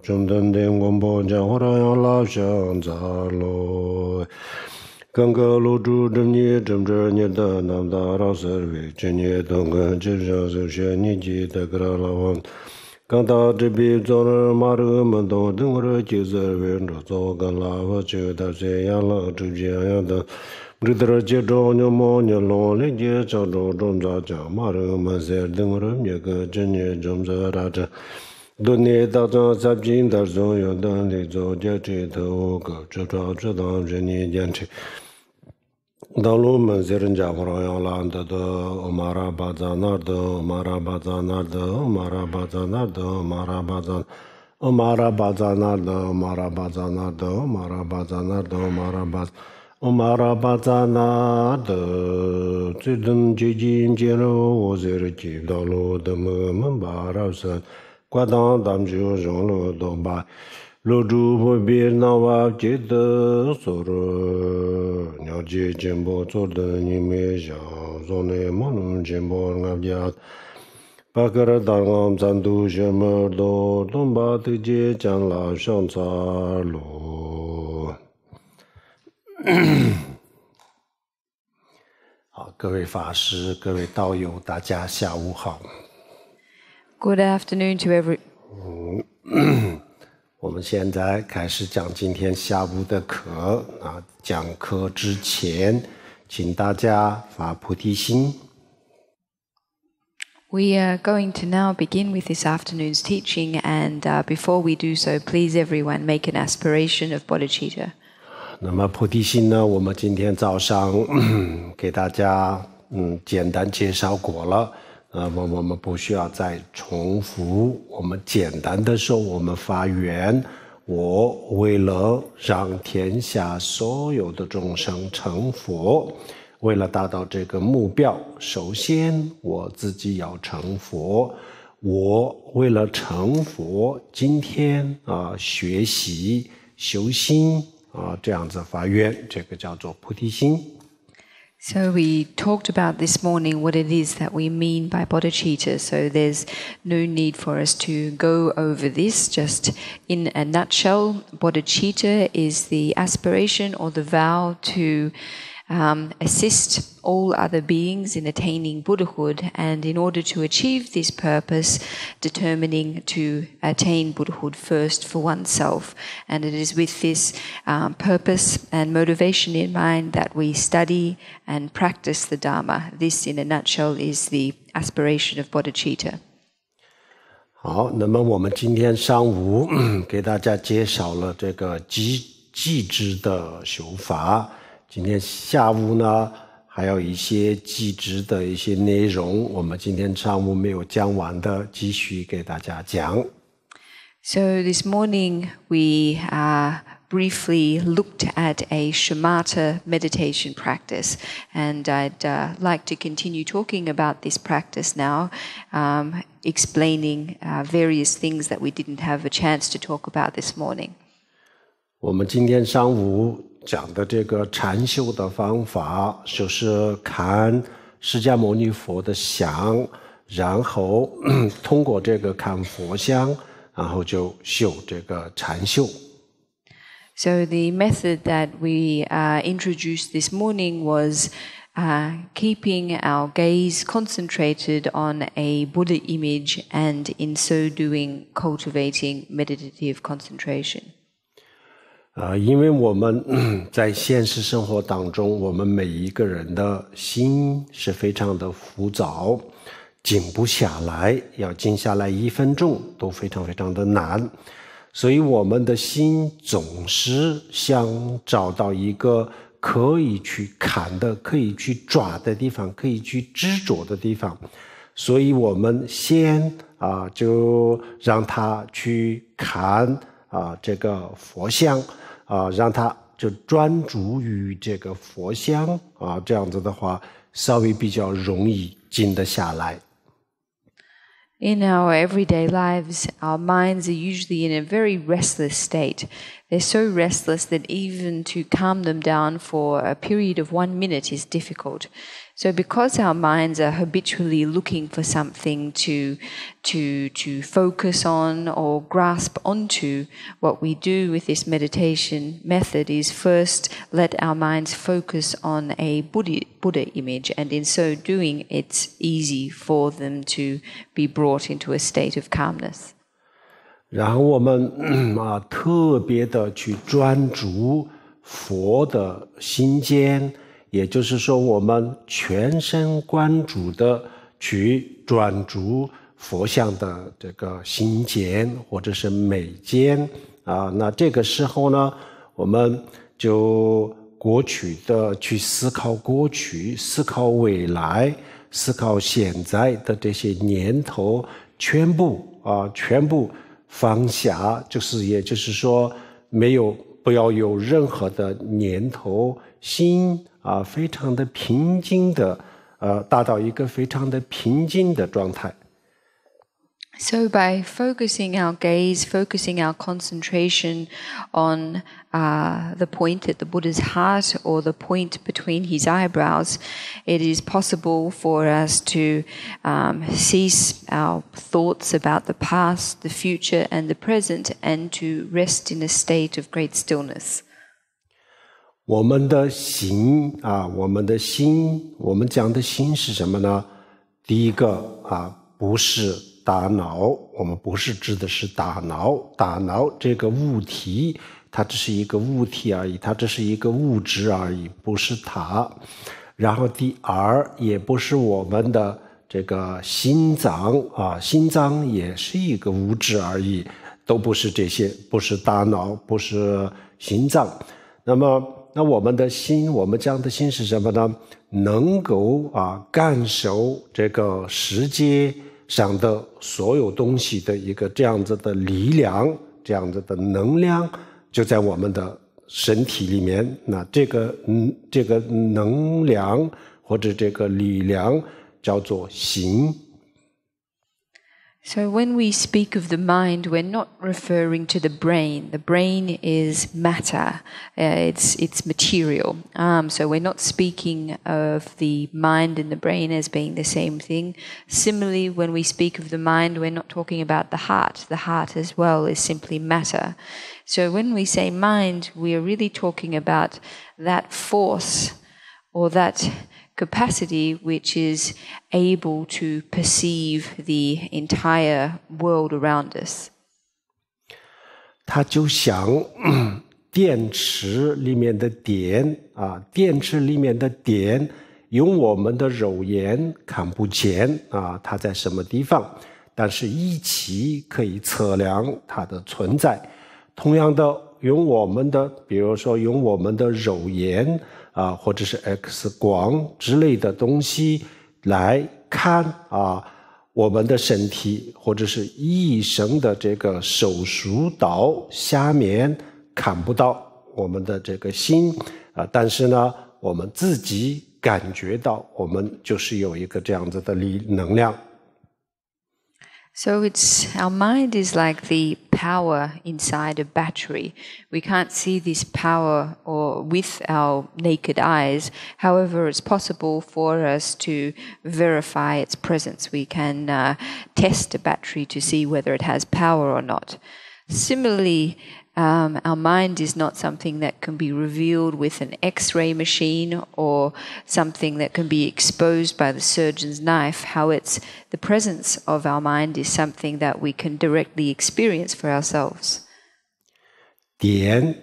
中等点广播讲话让老乡咋咯？刚刚录制的你正着你的南大老师为今年东跟就像是学你记得个老王。刚到这边做了马路门东等会儿就是为着做个老我就到这样了就这样的。这点接着你莫你弄了接着中咋讲马路门在等会儿那个今年中着啥子。多年到这三金的中有的你做这这头个这当人年间去。道路门在人家伙要烂的马拉巴扎那的马拉巴扎那的马拉巴扎那的马拉巴扎马拉巴扎那的马拉巴扎那的马拉巴扎那的马拉巴扎那的最近接近接了我在这街道路的门把老山挂当当就上了东巴罗珠不别那瓦记得说了了解进步做的你没想说的没能进步俺家把个人当俺咱都什么都东巴的街将老上茶路好各位法师各位道友大家下午好 Good afternoon to everyone. 我们现在开始讲今天下午的课讲课之前请大家发菩提心 We are going to now begin with this afternoon's teaching, and before we do so, please everyone make an aspiration of bodhicitta. 那么菩提心呢我们今天早上给大家简单介绍过了我们不需要再重复我们简单的说我们发愿我为了让天下所有的众生成佛为了达到这个目标首先我自己要成佛我为了成佛今天学习修心这样子发愿这个叫做菩提心So we talked about this morning what it is that we mean by bodhicitta, so there's no need for us to go over this. Just in a nutshell, bodhicitta is the aspiration or the vow to assist all other beings in attaining Buddhahood, and in order to achieve this purpose, determining to attain Buddhahood first for oneself. And it is with this purpose and motivation in mind that we study and practice the Dharma. This, in a nutshell, is the aspiration of bodhicitta. 好，那么我们今天上午给大家介绍了这个寂止的修法。今天下午呢还有一些寂止的一些内容我们今天上午没有讲完的继续给大家讲 So this morning we briefly looked at a shamatha meditation practice, and I'd like to continue talking about this practice now, explaining various things that we didn't have a chance to talk about this morning. 我们今天上午讲的这个禅修的方法就是看释迦牟尼佛的像然后通过这个看佛像然后就修这个禅修 So the method that we introduced this morning was keeping our gaze concentrated on a Buddha image and in so doing cultivating meditative concentration. 因为我们在现实生活当中我们每一个人的心是非常的浮躁静不下来要静下来1分钟都非常非常的难所以我们的心总是想找到一个可以去看的可以去抓的地方可以去执着的地方所以我们先就让他去看这个佛像让他就专注于这个佛像这样子的话稍微比较容易静得下来 In our everyday lives, our minds are usually in a very restless state. They're so restless that even to calm them down for a period of 1 minute is difficult. So because our minds are habitually looking for something to focus on or grasp onto, what we do with this meditation method is first let our minds focus on a Buddha image, and in so doing it's easy for them to be brought into a state of calmness. 然后我们特别的去专注佛的心间，也就是说我们全神贯注的去专注佛像的这个心间或者是美间那这个时候呢，我们就过去的去思考过去，思考未来，思考现在的这些念头，全部放下，也就是说不要有任何的念头，心非常的平静的达到一个非常的平静的状态。So by focusing our gaze, focusing our concentration on the point at the Buddha's heart or the point between his eyebrows, it is possible for us to cease our thoughts about the past, the future and the present, and to rest in a state of great stillness. 我们的心我们讲的心是什么呢？第一个不是大脑，我们不是指的是大脑，大脑这个物体它只是一个物体而已，它只是一个物质而已，不是它。然后第二，也不是我们的这个心脏心脏也是一个物质而已，都不是这些，不是大脑，不是心脏。那我们的心，我们讲的心是什么呢？能够感受这个世界上的所有东西的一个这样子的力量，这样子的能量就在我们的身体里面。那这个能量或者这个力量叫做心。So when we speak of the mind, we're not referring to the brain. The brain is matter. It's material. So we're not speaking of the mind and the brain as being the same thing. Similarly, when we speak of the mind, we're not talking about the heart. The heart as well is simply matter. So when we say mind, we are really talking about that force or that capacity which is able to perceive the entire world around us. 它就像电池里面的电电池里面的电用我们的肉眼看不见它在什么地方，但是仪器可以测量它的存在。同样的，比如说用我们的肉眼或者是 X 光之类的东西来看我们的身体，或者是医生的这个手术刀下面看不到我们的这个心但是呢，我们自己感觉到我们就是有一个这样子的能量。So our mind is like the power inside a battery. We can't see this power with our naked eyes. However, it's possible for us to verify its presence. We can test a battery to see whether it has power or not. Similarly, our mind is not something that can be revealed with an X-ray machine or something that can be exposed by the surgeon's knife. How the presence of our mind is something that we can directly experience for ourselves. 电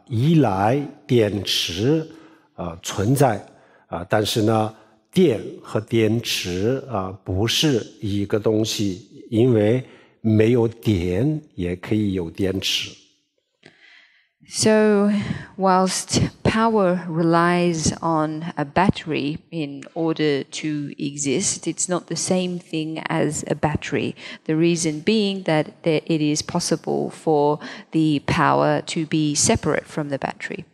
依赖电池存在但是呢，电和电池不是一个东西，因为没有电也可以有电池。So, whilst power relies on a battery in order to exist, it's not the same thing as a battery. The reason being that it is possible for the power to be separate from the battery.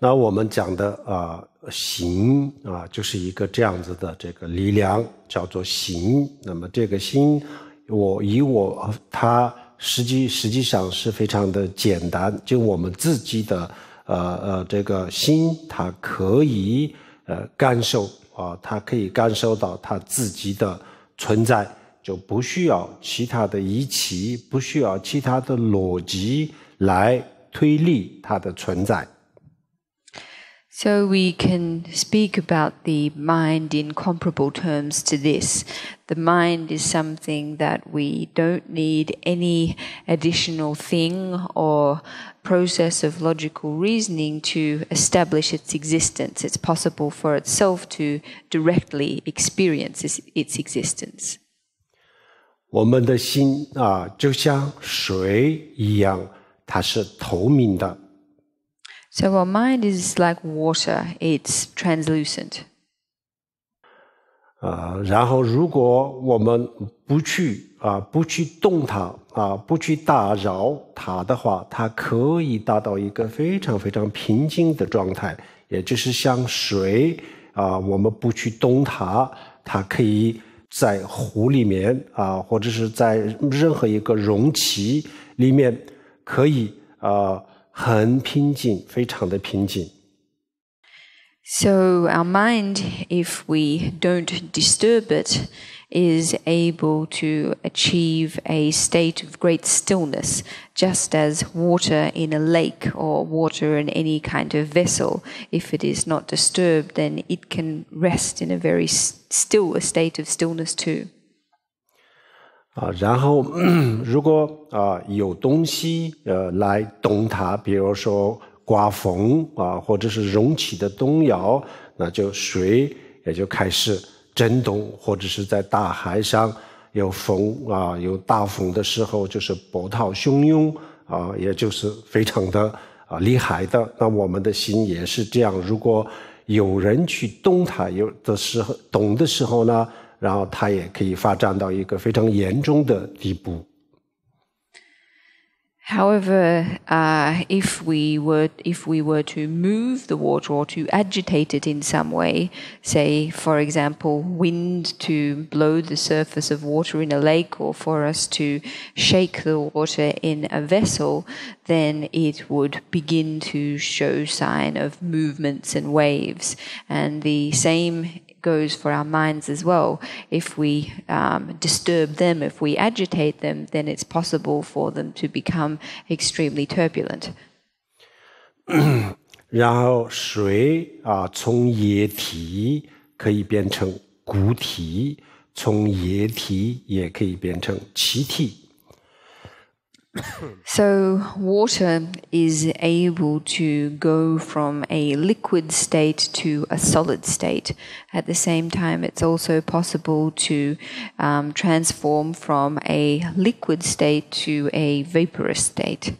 那我们讲的心就是一个这样子的这个力量，叫做心。那么这个心，它实际上是非常的简单，就我们自己的这个心，它可以感受它可以感受到它自己的存在，就不需要其他的仪器，不需要其他的逻辑来推理它的存在。So we can speak about the mind in comparable terms to this. The mind is something that we don't need any additional thing or process of logical reasoning to establish its existence. It's possible for itself to directly experience its existence. 我们的心就像水一样，它是透明的。So our mind is like water, it's translucent. 然后如果我们不去动它不去打扰它的话，它可以达到一个非常非常平静的状态，也就是像水我们不去动它，它可以在湖里面或者是在任何一个容器里面可以很平静，非常的平静。So our mind, if we don't disturb it, is able to achieve a state of great stillness, just as water in a lake or water in any kind of vessel, if it is not disturbed, then it can rest in a very still a state of stillness too. 然后如果有东西来动它，比如说刮风或者是容器的动摇，那就水也就开始震动，或者是在大海上有风有大风的时候，就是波涛汹涌也就是非常的厉害的。那我们的心也是这样，如果有人去动它，有的时候动的时候呢，然后它也可以发展到一个非常严重的地步。However, if we were to move the water or to agitate it in some way, say, for example, wind to blow the surface of water in a lake, or for us to shake the water in a vessel, then it would begin to show sign of movements and waves. And the same goes for our minds as well. If we disturb them, if we agitate them, then it's possible for them to become extremely turbulent. 然后水从液体可以变成固体，从液体也可以变成气体。So water is able to go from a liquid state to a solid state. At the same time, it's also possible to transform from a liquid state to a vaporous state.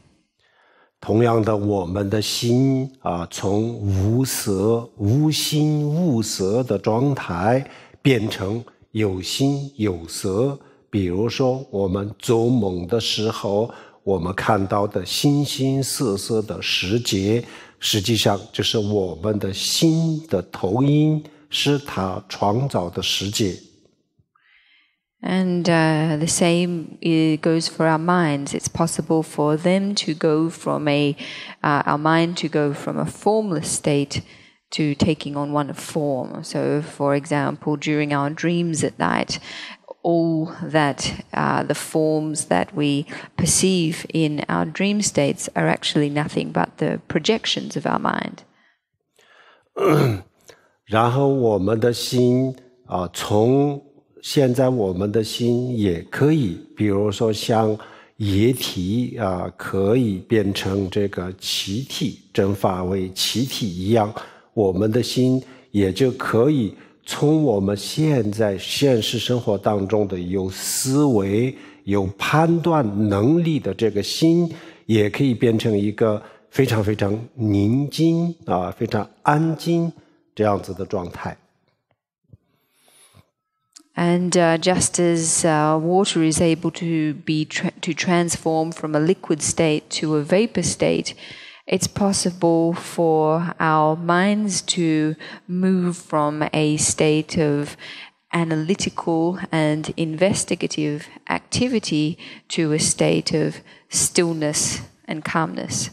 同样的，我们的心从无色、无心、无色的状态变成有心有色。比如说，我们做梦的时候，我们看到的形形色色的世界，实际上就是我们的心的投影，是它创造的世界。And the same goes for our minds. It's possible for them to go from our mind to go from a formless state to taking on one of form. So, for example, during our dreams at night, all that the forms that we perceive in our dream states are actually nothing but the projections of our mind. 然后我们的心从现在我们的心也可以，比如说像液体可以变成这个气体，蒸发为气体一样，我们的心也就可以从我们现在现实生活当中的有思维、有判断能力的这个心，也可以变成一个非常非常宁静非常安静这样子的状态。And just as water is able to to transform from a liquid state to a vapor state, it's possible for our minds to move from a state of analytical and investigative activity to a state of stillness and calmness.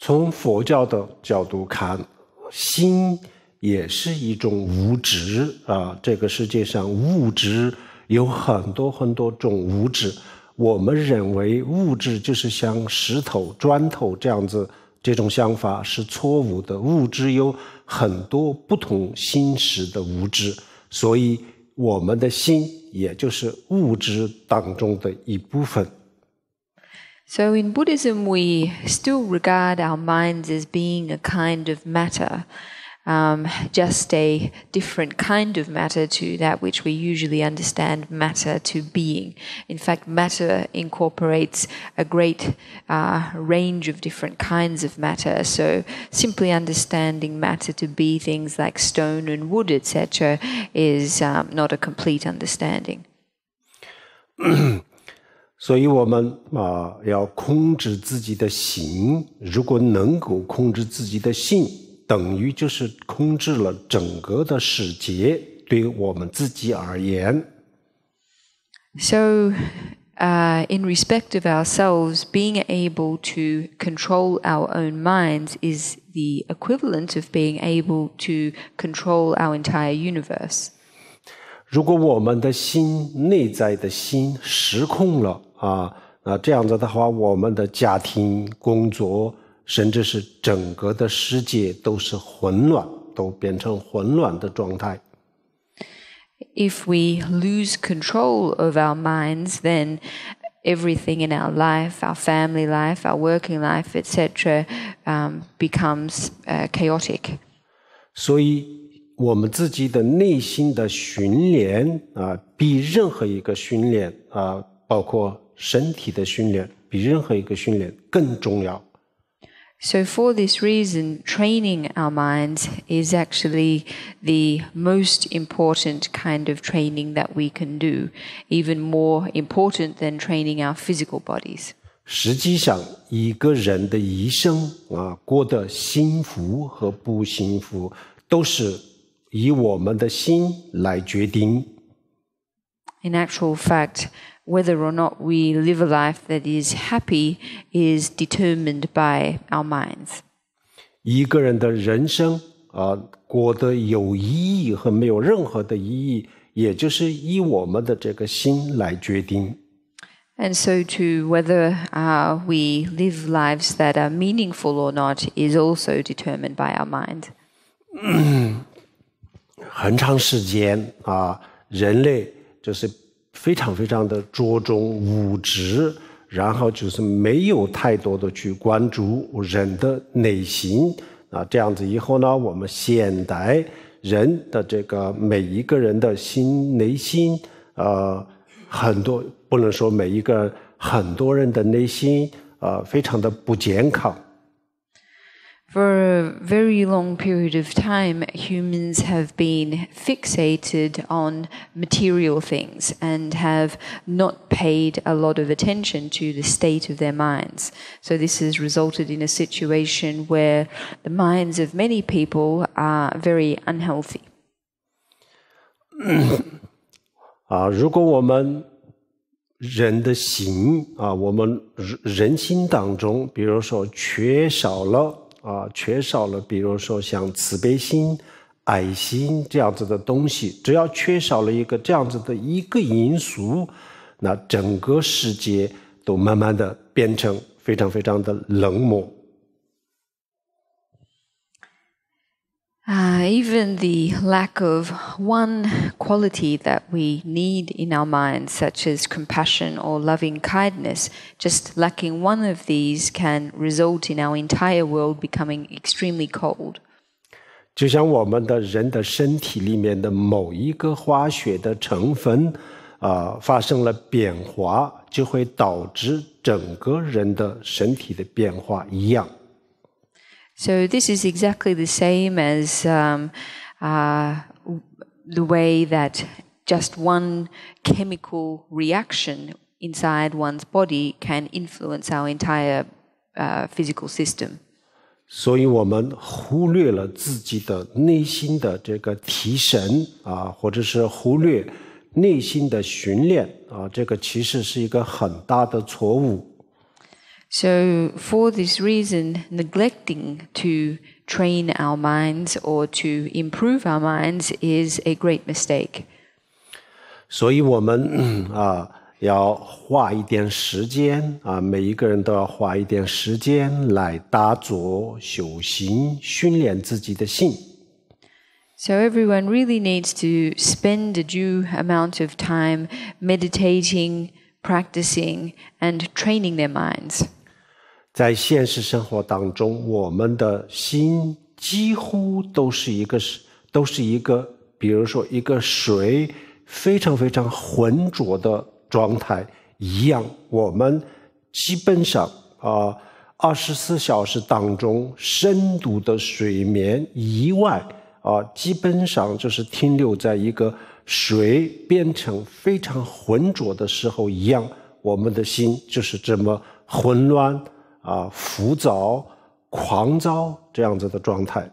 从佛教的角度看，心也是一种物质啊。这个世界上物质有很多很多种物质，我们认为物质就是像石头、砖头这样子，这种想法是错误的。物质有很多不同形式的物质，所以我们的心也就是物质当中的一部分。So in Buddhism, we still regard our minds as being a kind of matter, just a different kind of matter to that which we usually understand matter to being. In fact, matter incorporates a great range of different kinds of matter. So simply understanding matter to be things like stone and wood, etc., is not a complete understanding. 所以我们要控制自己的心，如果能够控制自己的心，等于就是控制了整个的世界，对我们自己而言。So, in respect of ourselves, being able to control our own minds is the equivalent of being able to control our entire universe. 如果我们的心，内在的心失控了那这样子的话，我们的家庭、工作，甚至是整个的世界都是混乱，都变成混乱的状态。If we lose control of our minds, then everything in our life, our family life, our working life, etc., becomes chaotic. 所以我们自己的内心的训练比任何一个训练包括身体的训练，比任何一个训练更重要。So for this reason, training our minds is actually the most important kind of training that we can do, even more important than training our physical bodies. 实际上，一个人的一生过得幸福和不幸福，都是以我们的心来决定。In actual fact, whether or not we live a life that is happy is determined by our minds. 一个人的人生过得有意义和没有任何的意义，也就是以我们的这个心来决定。And so to whether we live lives that are meaningful or not is also determined by our mind. 很长时间人类就是非常非常的着重物质，然后就是没有太多的去关注人的内心这样子以后呢，我们现代人的这个每一个人的内心很多，不能说每一个人，很多人的内心非常的不健康。For a very long period of time, humans have been fixated on material things and have not paid a lot of attention to the state of their minds. So this has resulted in a situation where the minds of many people are very unhealthy. 如果我们人的心我们人心当中，比如说缺少了比如说像慈悲心、爱心这样子的东西，只要缺少了一个这样子的一个因素，那整个世界都慢慢的变成非常非常的冷漠。Even the lack of one quality that we need in our minds, such as compassion or loving kindness, just lacking one of these can result in our entire world becoming extremely cold. 就像我们的人的身体里面的某一个化学的成分发生了变化，就会导致整个人的身体的变化一样。So this is exactly the same as the way that just one chemical reaction inside one's body can influence our entire physical system. 所以我们忽略了自己的内心的这个提升或者是忽略内心的训练这个其实是一个很大的错误。So for this reason, neglecting to train our minds or to improve our minds is a great mistake. 所以我们要花一点时间每一个人都要花一点时间来打坐修行，训练自己的心。So everyone really needs to spend a due amount of time meditating, practicing, and training their minds. 在现实生活当中，我们的心几乎都是一个，比如说一个水非常非常浑浊的状态一样。我们基本上24小时当中深度的睡眠以外基本上就是停留在一个水变成非常浑浊的时候一样，我们的心就是这么混乱浮躁、狂躁这样子的状态。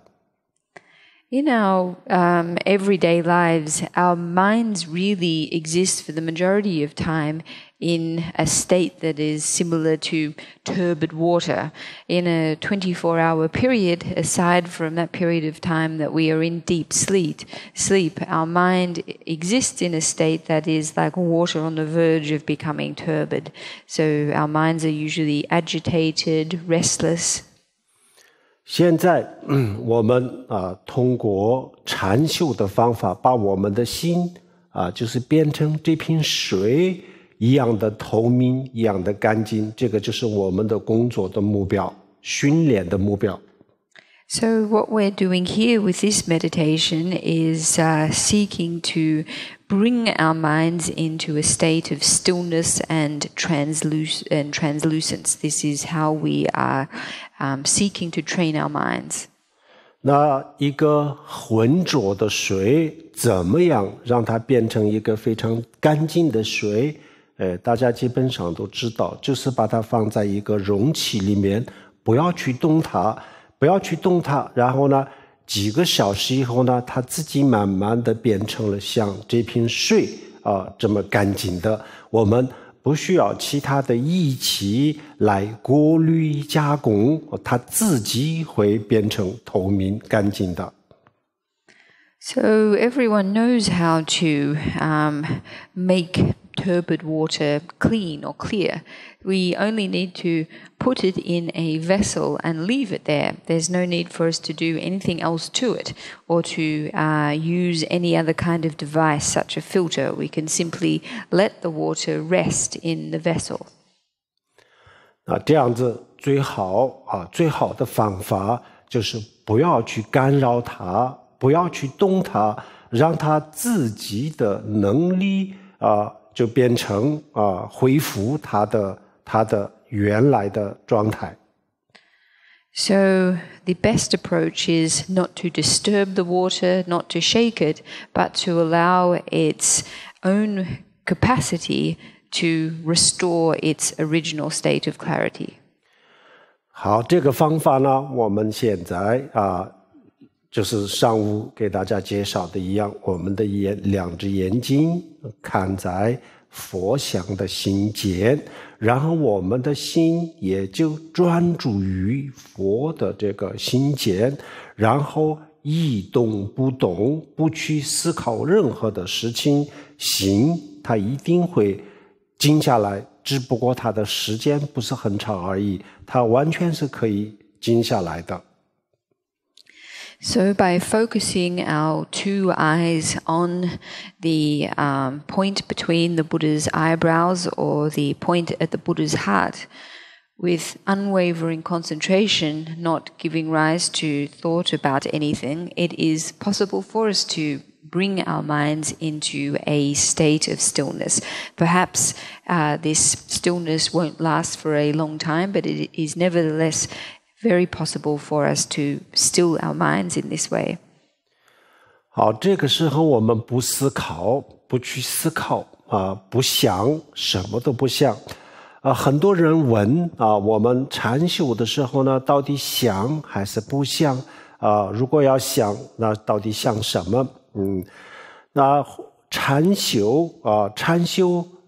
In our everyday lives, our minds really exist for the majority of time in a state that is similar to turbid water. In a 24-hour period, aside from that period of time that we are in deep sleep, our mind exists in a state that is like water on the verge of becoming turbid. So our minds are usually agitated, restless. 现在我们通过禅修的方法把我们的心就是变成这瓶水一样的透明，一样的干净，这个就是我们的工作的目标，训练的目标。So what we're doing here with this meditation is seeking to bring our minds into a state of stillness and translucence. This is how we are seeking to train our minds. 那一个浑浊的水怎么样让它变成一个非常干净的水？大家基本上都知道，就是把它放在一个容器里面，不要去动它，然后呢几个小时以后呢，它自己慢慢的变成了像这瓶水这么干净的。我们不需要其他的仪器来过滤加工，它自己会变成透明干净的。So everyone knows how to make turbid water clean or clear. We only need to put it in a vessel and leave it there. There's no need for us to do anything else to it or to use any other kind of device, such a filter. We can simply let the water rest in the vessel. 这样子最好的方法就是不要去干扰它，不要去动它，让它自己的能力就变成恢复它的原来的状态。So the best approach is not to disturb the water, not to shake it, but to allow its own capacity to restore its original state of clarity. 好，这个方法呢，我们现在就是上午给大家介绍的一样，我们的两只眼睛看在佛像的心间，然后我们的心也就专注于佛的这个心间，然后一动不动，不去思考任何的事情，心它一定会静下来，只不过它的时间不是很长而已，它完全是可以静下来的。So by focusing our two eyes on the point between the Buddha's eyebrows or the point at the Buddha's heart, with unwavering concentration, not giving rise to thought about anything, it is possible for us to bring our minds into a state of stillness. Perhaps this stillness won't last for a long time, but it is nevertheless very possible for us to still our minds in this way. 好，这个时候我们不思考，不去思考不想，什么都不想很多人问我们禅修的时候呢，到底想还是不想？如果要想，那到底想什么？那禅修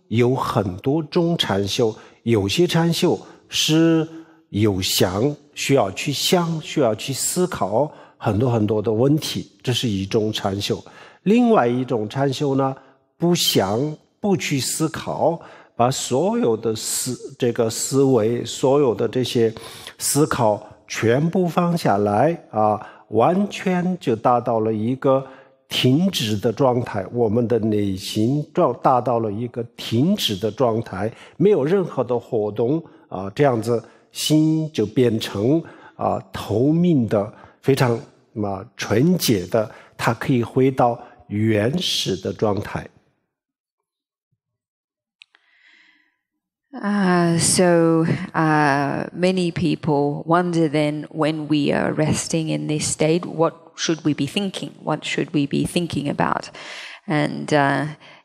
有很多种禅修，有些禅修是有想，需要去想，需要去思考很多的问题，这是一种禅修。另外一种禅修呢，不想，不去思考，把所有的思维，所有的这些思考全部放下来完全就达到了一个停止的状态，我们的内心达到了一个停止的状态，没有任何的活动这样子心就变成透明的，非常纯洁的，它可以回到原始的状态。Many people wonder then, when we are resting in this state, what should we be thinking? What should we be thinking about? And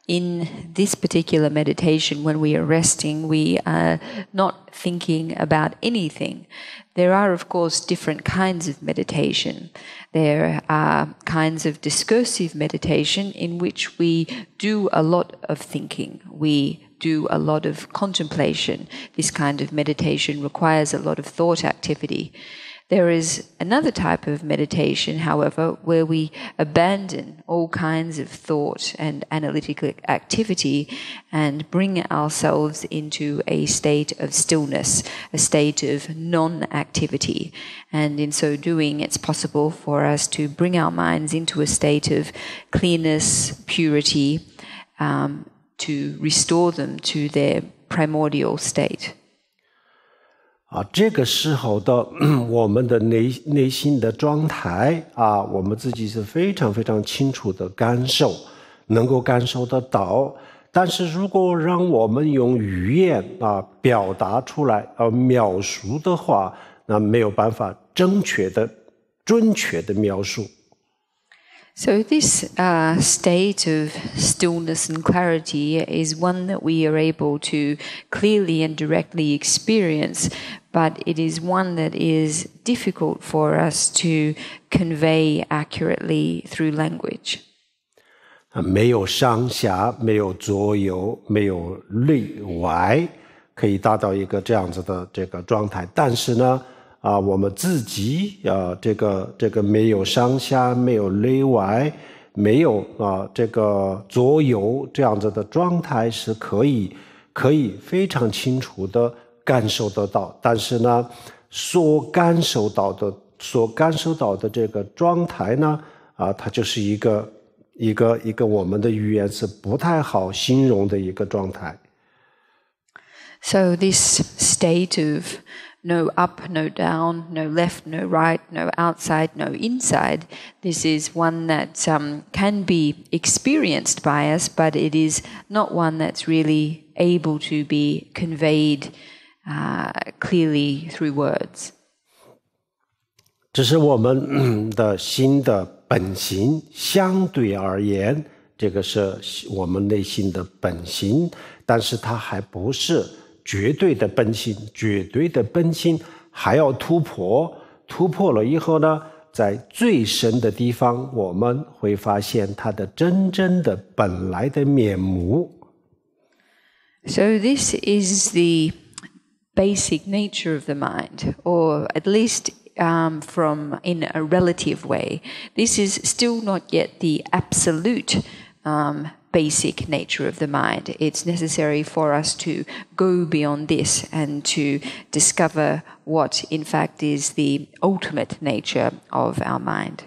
in this particular meditation, when we are resting, we are not thinking about anything. There are, of course, different kinds of meditation. There are kinds of discursive meditation in which we do a lot of thinking. We do a lot of contemplation. This kind of meditation requires a lot of thought activity. There is another type of meditation, however, where we abandon all kinds of thought and analytical activity and bring ourselves into a state of stillness, a state of non-activity. And in so doing, it's possible for us to bring our minds into a state of clearness, purity, to restore them to their primordial state. 这个时候的我们的内心的状态我们自己是非常非常清楚的感受，能够感受得到。但是如果让我们用语言表达出来描述的话，那没有办法准确的描述。So this state of stillness and clarity is one that we are able to clearly and directly experience, but it is one that is difficult for us to convey accurately through language. 没有上下，没有左右，没有内外，可以达到一个这样子的这个状态。但是呢我们自己这个没有上下，没有内外，没有这个左右这样子的状态是可以非常清楚的感受得到。但是呢，所感受到的这个状态呢它就是一个我们的语言是不太好形容的一个状态。So this state of no up, no down, no left, no right, no outside, no inside. This is one that can be experienced by us, but it is not one that's really able to be conveyed clearly through words. 这是我们的心的本性，相对而言，这个是我们内心的本性，但是它还不是绝对的本性，绝对的本性还要突破了以后呢，在最深的地方我们会发现它的真正的本来的面目。So this is the basic nature of the mind, or at least from in a relative way. This is still not yet the absolute basic nature of the mind. It's necessary for us to go beyond this and to discover what, in fact, is the ultimate nature of our mind.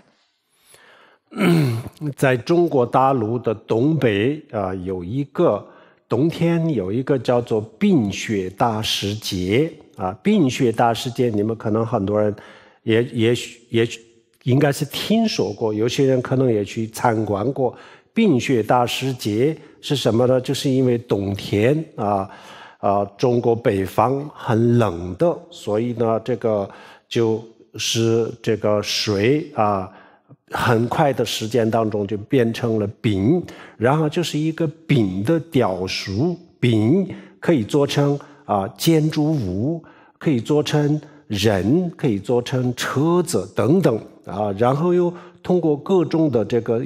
在中国大陆的东北有一个冬天有一个叫做冰雪大世节冰雪大世节你们可能很多人也应该是听说过，有些人可能也去参观过。冰雪大世节是什么呢？就是因为冬天中国北方很冷的，所以呢这个就是这个水很快的时间当中就变成了冰，然后就是一个冰的雕塑，冰可以做成建筑物，可以做成人，可以做成车子等等然后又通过各种的这个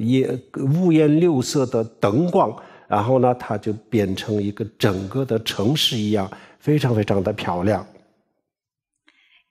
五颜六色的灯光，然后呢，它就变成一个整个的城市一样，非常非常的漂亮。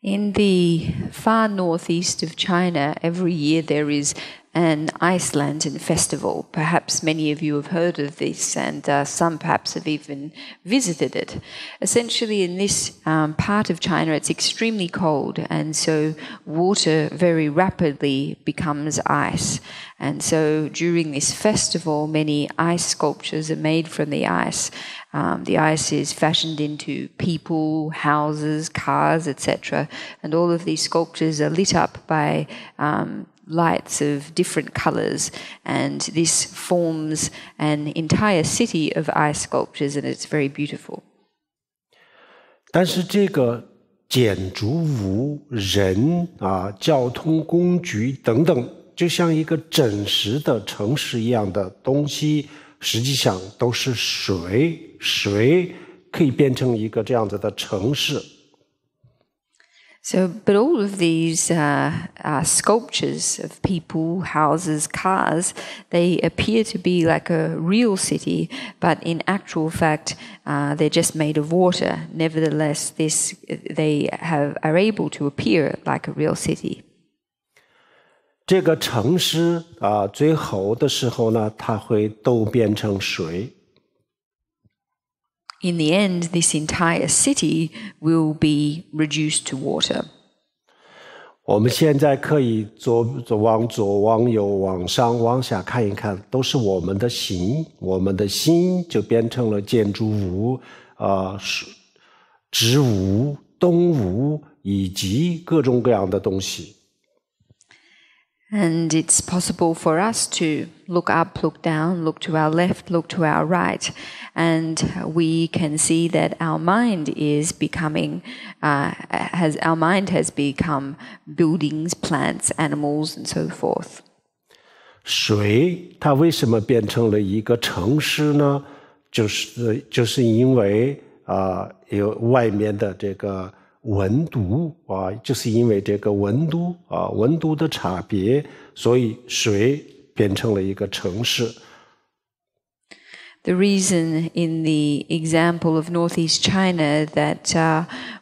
In the far northeast of China, every year there is an ice lantern festival. Perhaps many of you have heard of this, and some perhaps have even visited it. Essentially, in this part of China, it's extremely cold, and so water very rapidly becomes ice. And so during this festival, many ice sculptures are made from the ice. The ice is fashioned into people, houses, cars, etc. And all of these sculptures are lit up by lights of different colors. And this forms an entire city of ice sculptures, and it's very beautiful. 但是这个建筑物、人交通工具等等，就像一个真实的城市一样的东西，实际上都是水，水可以变成一个这样子的城市。So, but all of these sculptures of people, houses, cars, they appear to be like a real city, but in actual fact, they're just made of water. Nevertheless, they are able to appear like a real city. 这个城市最后的时候呢，它会都变成水。In the end, this entire city will be reduced to water. 我们现在可以往左、往右、往上、往下看一看，都是我们的心，我们的心就变成了建筑物、植物、动物以及各种各样的东西。And it's possible for us to look up, look down, look to our left, look to our right, and we can see that our mind is becoming, our mind has become buildings, plants, animals, and so forth. 水它为什么变成了一个城市呢？就是因为有外面的这个温度就是因为这个温度的差别，所以水变成了一个城市。The reason in the example of northeast China that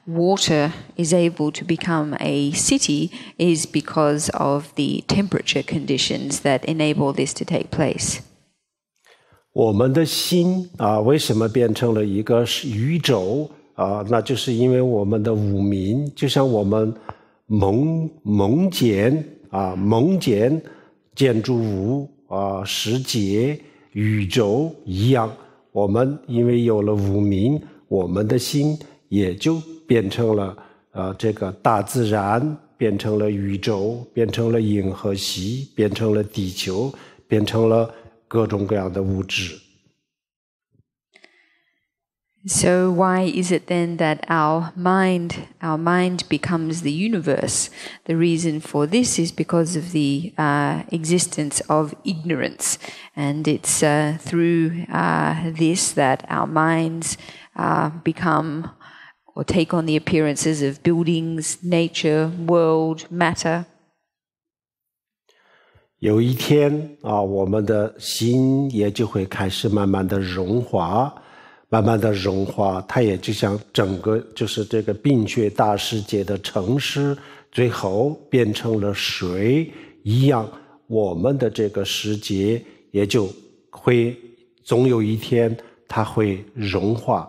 water is able to become a city is because of the temperature conditions that enable this to take place. 我们的心为什么变成了一个宇宙那就是因为我们的五明，就像我们梦见建筑物世界宇宙一样，我们因为有了五明，我们的心也就变成了这个大自然，变成了宇宙，变成了银河系，变成了地球，变成了各种各样的物质。So why is it then that our mind becomes the universe? The reason for this is because of the existence of ignorance, and it's through this that our minds become or take on the appearances of buildings, nature, world, matter. 有一天我们的心也就会开始慢慢的融化。慢慢的融化，它也就像整个就是这个冰雪大世界的城市，最后变成了水一样，我们的这个世界也就会总有一天它会融化。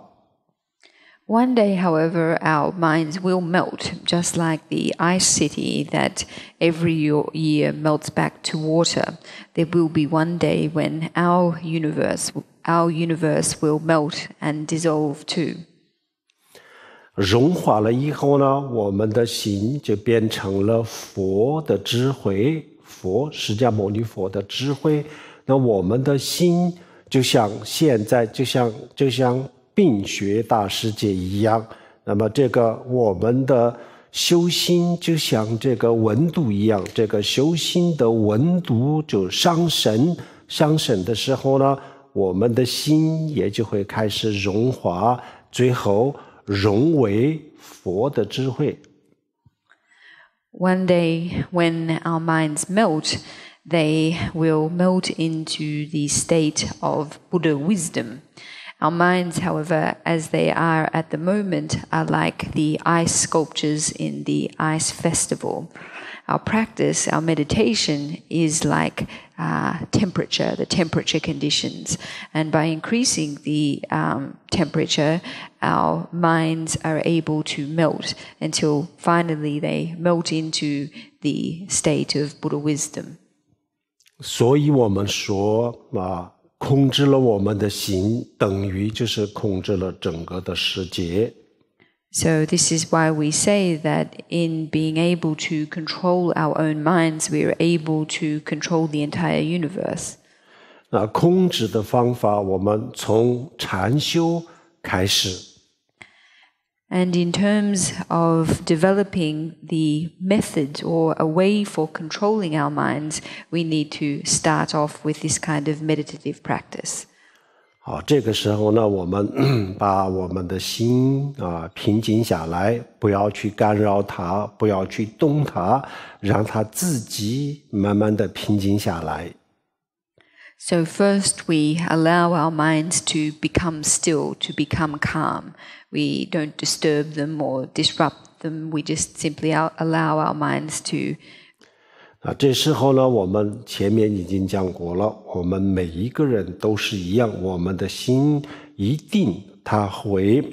One day, however, our minds will melt, just like the ice city that every year melts back to water. There will be one day when our universe will melt and dissolve too. 融化了以后呢，我们的心就变成了佛的智慧，释迦牟尼佛的智慧。那我们的心就像现在就像冰雪大世界一样，那么这个我们的修心就像这个温度一样，这个修心的温度就上升的时候呢，我们的心也就会开始融化，最后融为佛的智慧。One day, when our minds melt, they will melt into the state of Buddha wisdom. Our minds, however, as they are at the moment, are like the ice sculptures in the ice festival. Our practice, our meditation, is like temperature, the temperature conditions. And by increasing the temperature, our minds are able to melt until finally they melt into the state of Buddha wisdom. 所以我们说控制了我们的心，等于就是控制了整个的世界。So this is why we say that in being able to control our own minds, we are able to control the entire universe. 控制的方法，我们从禅修开始。And in terms of developing the method or a way for controlling our minds, we need to start off with this kind of meditative practice. 好，这个时候呢，我们把我们的心平静下来，不要去干扰它，不要去动它，让它自己慢慢的平静下来。So first we allow our minds to become still, to become calm. We don't disturb them or disrupt them. We just simply allow our minds to. 这时候呢，我们前面已经讲过了，我们每一个人都是一样，我们的心一定它会，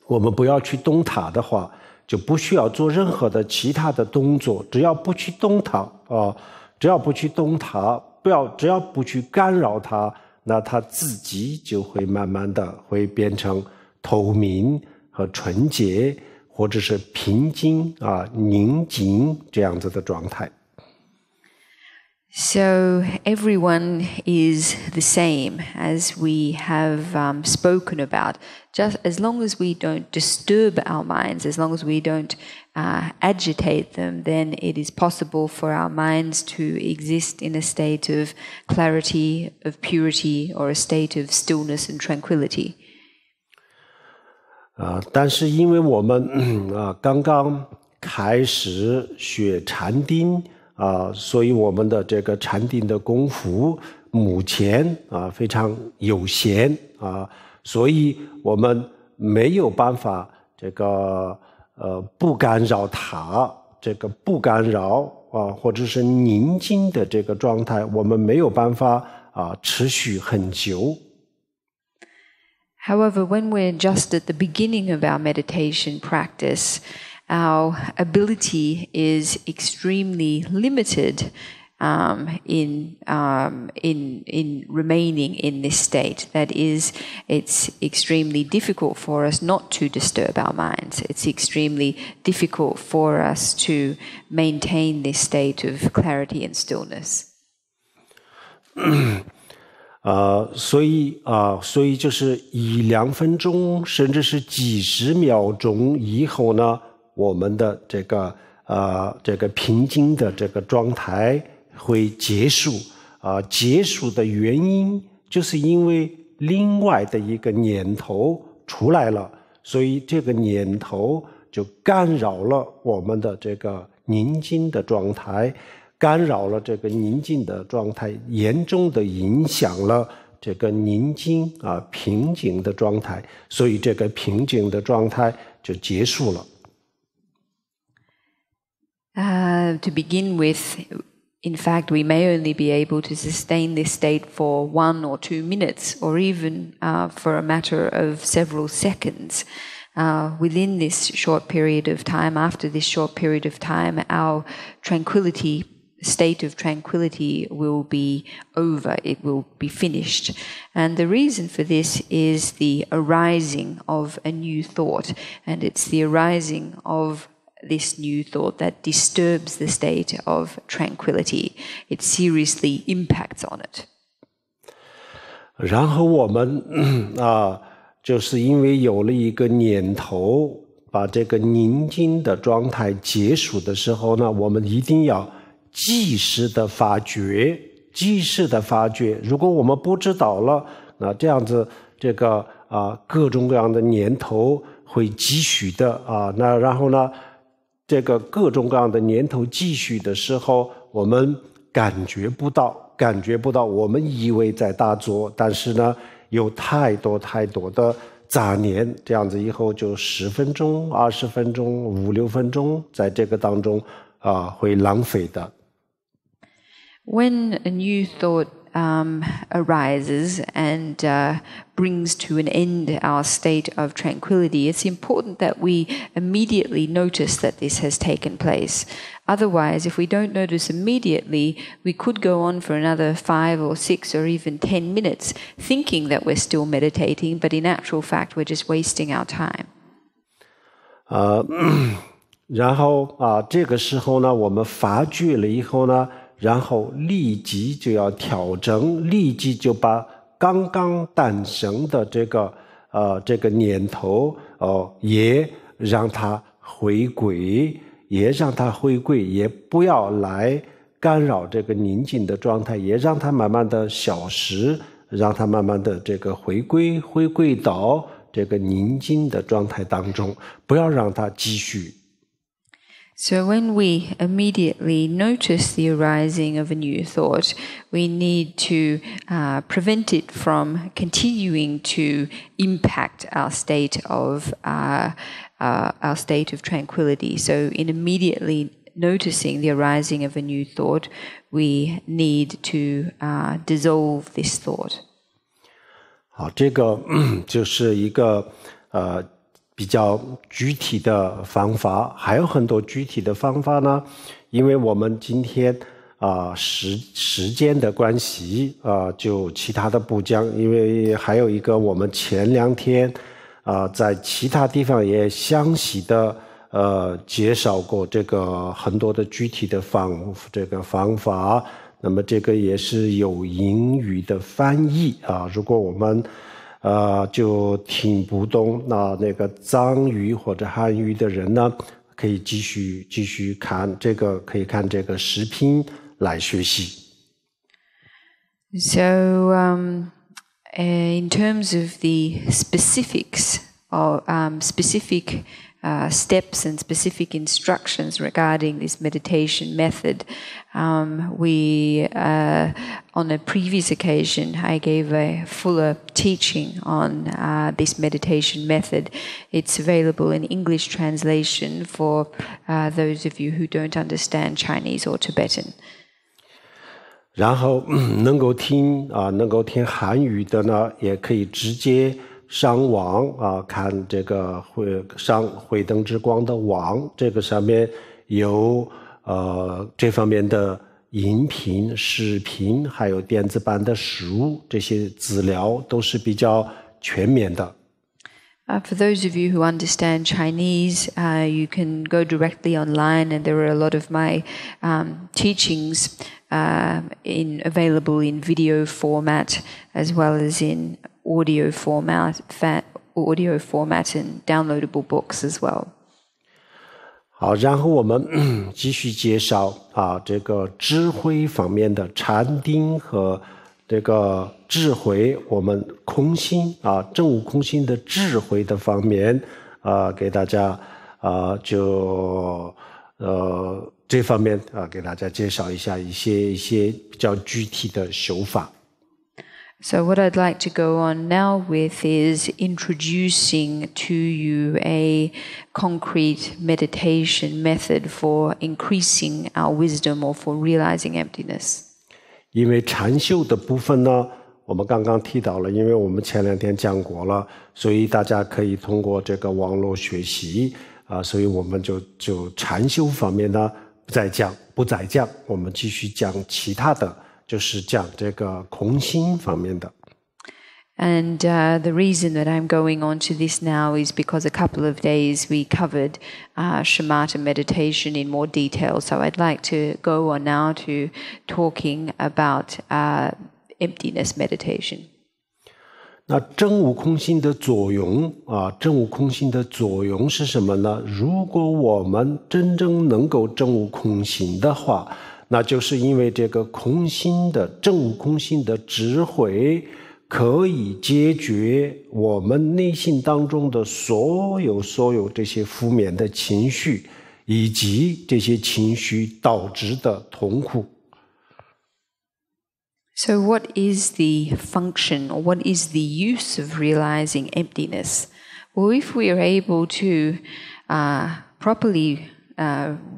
我们不要去动它的话，就不需要做任何的其他的动作，只要不去动它只要不去动它，只要不去干扰它，那它自己就会慢慢的会变成透明和纯洁，或者是平静宁静这样子的状态。So everyone is the same, as we have spoken about. Just as long as we don't disturb our minds, as long as we don't agitate them, then it is possible for our minds to exist in a state of clarity, of purity, or a state of stillness and tranquility. 但是因为我们刚刚开始学禅定所以我们的这个禅定的功夫目前非常有限所以我们没有办法这个不干扰它，这个不干扰或者是宁静的这个状态，我们没有办法持续很久。However, when we're just at the beginning of our meditation practice, our ability is extremely limited in remaining in this state. That is, it's extremely difficult for us not to disturb our minds. It's extremely difficult for us to maintain this state of clarity and stillness. 所以就是1-2分钟，甚至是几十秒钟以后呢，我们的这个平静的这个状态会结束结束的原因就是因为另外的一个念头出来了，所以这个念头就干扰了我们的这个宁静的状态，干扰了这个宁静的状态，严重的影响了这个宁静平静的状态，所以这个平静的状态就结束了。To begin with, in fact, we may only be able to sustain this state for 1 or 2 minutes, or even for a matter of several seconds. Within this short period of time, after this short period of time, our state of tranquility will be over, it will be finished. And the reason for this is the arising of a new thought, and it's the arising of this new thought that disturbs the state of tranquility. It seriously impacts on it. 然后我们就是因为有了一个念头，把这个宁静的状态结束的时候呢，我们一定要及时的发觉，及时的发觉。如果我们不知道了，那这样子这个各种各样的念头会继续的那然后呢，这个各种各样的念头继续的时候，我们感觉不到，我们以为在打坐，但是呢，有太多的杂念，这样子以后就10分钟、20分钟、5、6分钟，在这个当中会浪费的。When a new thought arises and brings to an end our state of tranquility, it's important that we immediately notice that this has taken place. Otherwise, if we don't notice immediately, we could go on for another 5 or 6 or even 10 minutes thinking that we're still meditating, but in actual fact, we're just wasting our time. 然后这个时候呢，我们发觉了以后呢，然后立即就要调整，立即就把刚刚诞生的这个念头也让它回归，也不要来干扰这个宁静的状态，也让它慢慢的消失，让它慢慢的这个回归到这个宁静的状态当中，不要让它继续。So when we immediately notice the arising of a new thought, we need to prevent it from continuing to impact our state of tranquility. So in immediately noticing the arising of a new thought, we need to dissolve this thought. 好，这个就是一个比较具体的方法，还有很多具体的方法呢。因为我们今天时间的关系就其他的不讲，因为还有一个我们前2天在其他地方也详细的介绍过这个很多的具体的方法。那么这个也是有英语的翻译如果我们就听不懂那个藏语或者汉语的人呢，可以继续看这个，可以看这个视频来学习。So, in terms of the specifics of specific steps and specific instructions regarding this meditation method, we on a previous occasion I gave a fuller teaching on this meditation method. It's available in English translation for those of you who don't understand Chinese or Tibetan. 然后能够听汉语的呢，也可以直接上网看这个上慧灯之光的网，这个上面有这方面的音频、视频，还有电子版的书，这些资料都是比较全面的。For those of you who understand Chinese, you can go directly online, and there are a lot of my teachings available in video format as well as in audio format and downloadable books as well. 好，然后我们继续介绍这个智慧方面的禅定和这个智慧，我们空心证悟空心的智慧的方面给大家这方面给大家介绍一下一些比较具体的手法。So what I'd like to go on now with is introducing to you a concrete meditation method for increasing our wisdom or for realizing emptiness. 因为禅修的部分呢，我们刚刚提到了，因为我们前2天讲过了，所以大家可以通过这个网络学习所以我们就禅修方面呢不再讲，我们继续讲其他的，就是讲这个空心方面的。And the reason that I'm going on to this now is because a couple of days we covered shamatha meditation in more detail. So I'd like to go on now to talking about emptiness meditation. 那证悟空心的作用证悟空心的作用是什么呢？如果我们真正能够证悟空心的话，那就是因为这个空心的证悟空心的智慧可以解决我们内心当中的所有这些负面的情绪，以及这些情绪导致的痛苦。So what is the function, or what is the use of realizing emptiness? Well, if we are able to properly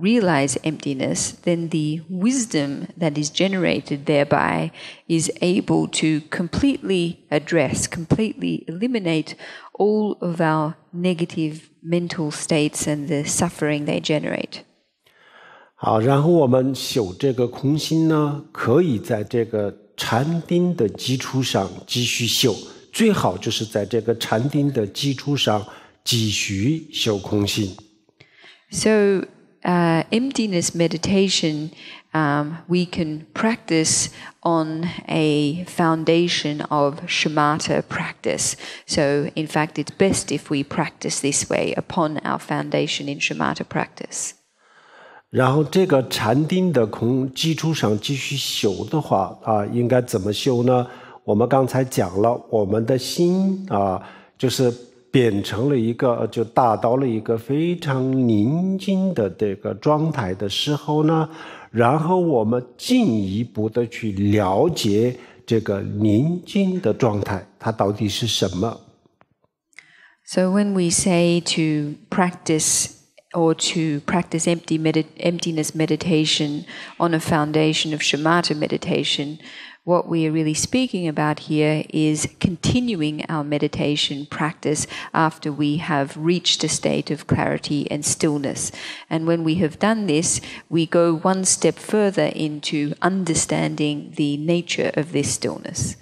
realize emptiness, then the wisdom that is generated thereby is able to completely address, completely eliminate all of our negative mental states and the suffering they generate. 好，然后我们修这个空心呢，可以在这个禅定的基础上继续修，最好就是在这个禅定的基础上继续修空心。So, emptiness meditation, we can practice on a foundation of shamatha practice. So, in fact, it's best if we practice this way upon our foundation in shamatha practice. 然后这个禅定的基础上继续修的话应该怎么修呢？我们刚才讲了，我们的心就是变成了一个，就达到了一个非常宁静的这个状态的时候呢，然后我们进一步的去了解这个宁静的状态，它到底是什么。So when we say to practice emptiness meditation on a foundation of shamatha meditation, what we are really speaking about here is continuing our meditation practice after we have reached a state of clarity and stillness. And when we have done this, we go one step further into understanding the nature of this stillness.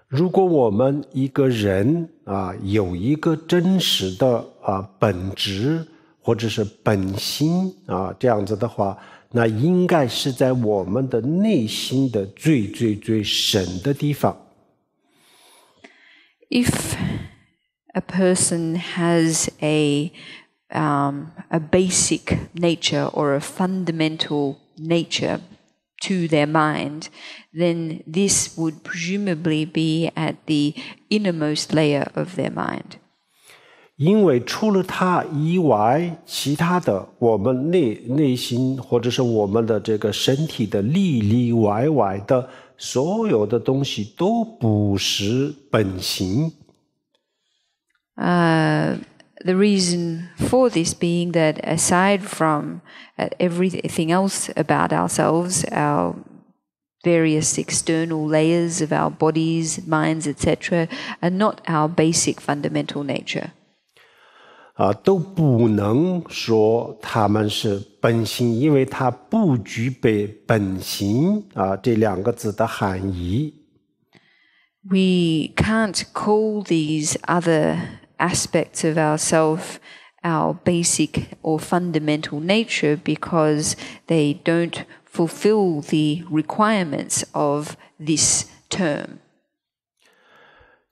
如果我们一个人有一个真实的本质或者是本心这样子的话，那应该是在我们的内心的最深的地方。If a person has a basic nature or a fundamental nature to their mind, then this would presumably be at the innermost layer of their mind. 因为除了它以外，其他的我们内心或者是我们的这个身体的里外的所有的东西都不是本心。The reason for this being that aside from everything else about ourselves, our various external layers of our bodies, minds, etc., are not our basic fundamental nature. 都不能说他们是本心，因为它不具备本心这两个字的含义。We can't call these other aspects of ourself our basic or fundamental nature because they don't fulfill the requirements of this term.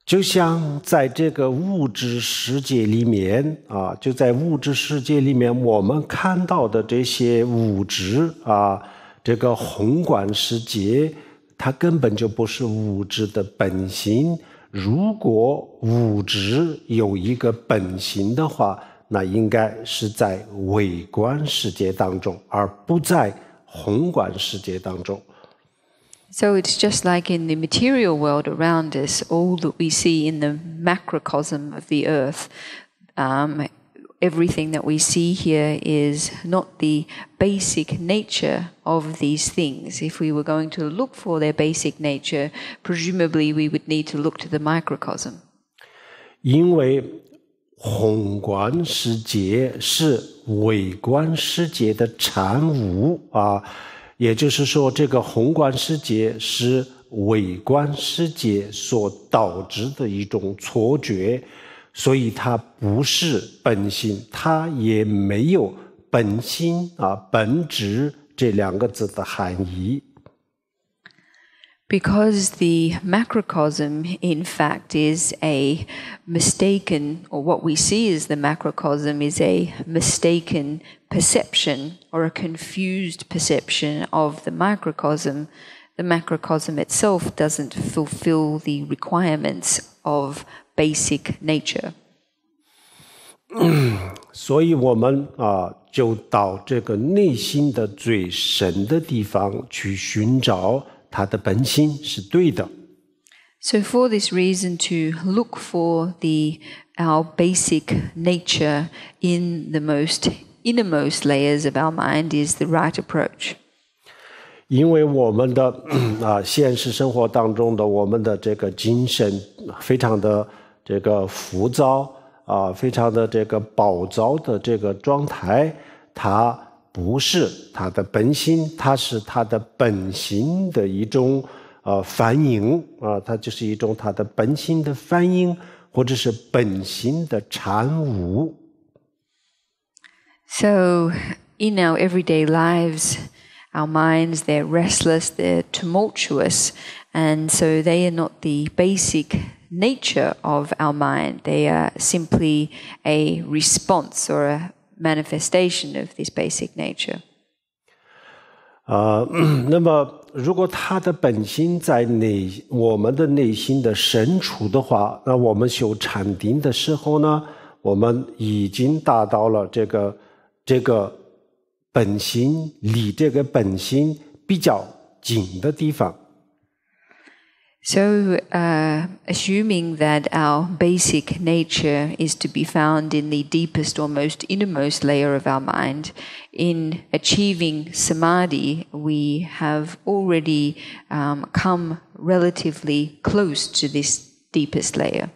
就像在这个物质世界里面就在物质世界里面，我们看到的这些物质这个宏观世界，它根本就不是物质的本性。如果物质有一个本性的话，那应该是在微观世界当中，而不在宏观世界当中。So it's just like in the material world around us, all that we see in the macrocosm of the earth, everything that we see here is not the basic nature of these things. If we were going to look for their basic nature, presumably we would need to look to the microcosm. 因为宏观世界是微观世界的产物也就是说，这个宏观世界是微观世界所导致的一种错觉，所以它不是本性，它也没有本心本质这两个字的含义。Because the macrocosm, in fact, is a mistaken, or what we see as the macrocosm is a mistaken perception or a confused perception of the microcosm, the macrocosm itself doesn't fulfill the requirements of basic nature. 所以我们就到这个内心的最深的地方去寻找它的本心是对的。So for this reason, to look for our basic nature in the most innermost layers of our mind is the right approach. 因为我们的现实生活当中的我们的这个精神非常的这个浮躁非常的这个暴躁的这个状态，它不是它的本心，它是它的本心的一种反应它就是一种它的本心的反应，或者是本心的产物。So in our everyday lives, our minds, they're restless, they're tumultuous, and so they are not the basic nature of our mind. They are simply a response or a manifestation of this basic nature. 那么如果它的本心在我们的内心的深处的话，那我们修禅定的时候呢，我们已经达到了这个本心，离这个本心比较近的地方。So, assuming that our basic nature is to be found in the deepest or most innermost layer of our mind, in achieving samadhi, we have already come relatively close to this deepest layer.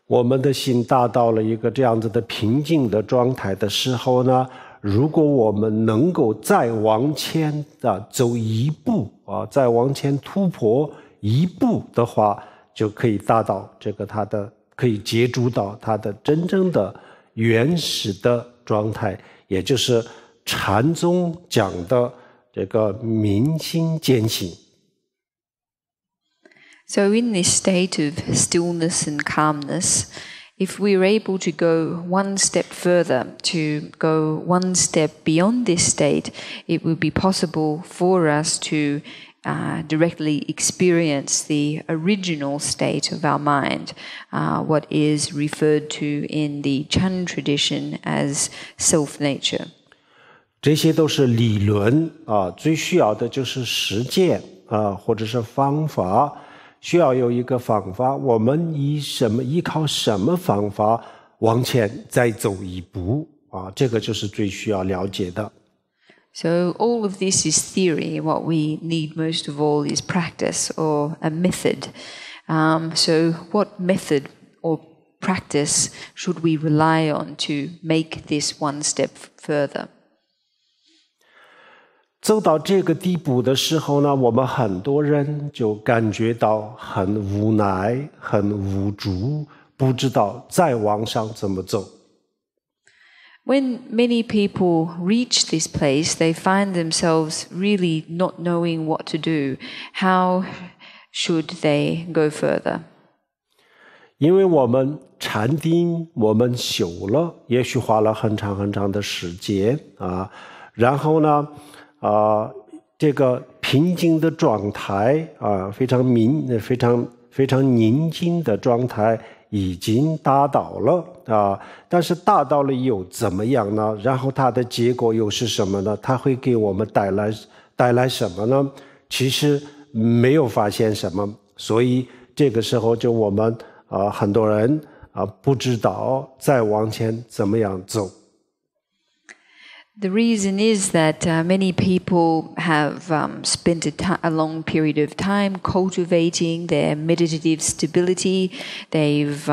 我们的心达到了一个这样子的平静的状态的时候呢，如果我们能够再往前走一步再往前突破一步的话，就可以达到这个可以接触到它的真正的原始的状态，也就是禅宗讲的这个明心见性。So in this state of stillness and calmness, if we are able to go one step further, to go one step beyond this state, it would be possible for us to directly experience the original state of our mind, what is referred to in the Chan tradition as self-nature. 这些都是理论最需要的就是实践或者是方法，需要有一个方法，我们依靠什么方法往前再走一步这个就是最需要了解的。So all of this is theory. What we need most of all is practice or a method. So what method or practice should we rely on to make this one step further? 走到这个地步的时候呢，我们很多人就感觉到很无奈、很无助，不知道再往上怎么走。When many people reach this place, they find themselves really not knowing what to do. How should they go further? 因为我们禅定，我们修了，也许花了很长很长的时间然后呢这个平静的状态非常宁静的状态已经达到了但是达到了又怎么样呢？然后它的结果又是什么呢？它会给我们带来什么呢？其实没有发现什么，所以这个时候就我们很多人不知道再往前怎么样走。The reason is that many people have spent a long period of time cultivating their meditative stability. They've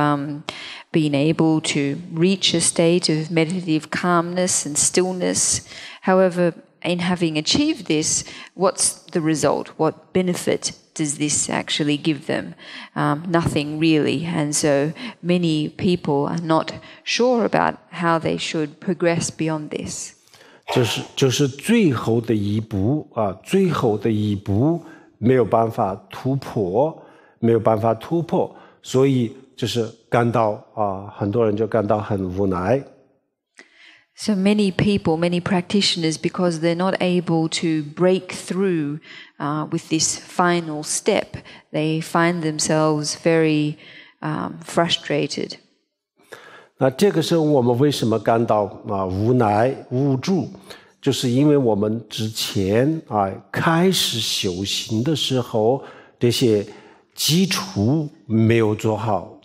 been able to reach a state of meditative calmness and stillness. However, in having achieved this, what's the result? What benefit does this actually give them? Nothing really. And so many people are not sure about how they should progress beyond this. 就是最后的一步最后的一步没有办法突破，所以就是感到很多人就感到很无奈。So many people, many practitioners, because they're not able to break through with this final step, they find themselves very frustrated. 那这个时候我们为什么感到无奈无助？就是因为我们之前开始修行的时候，这些基础没有做好，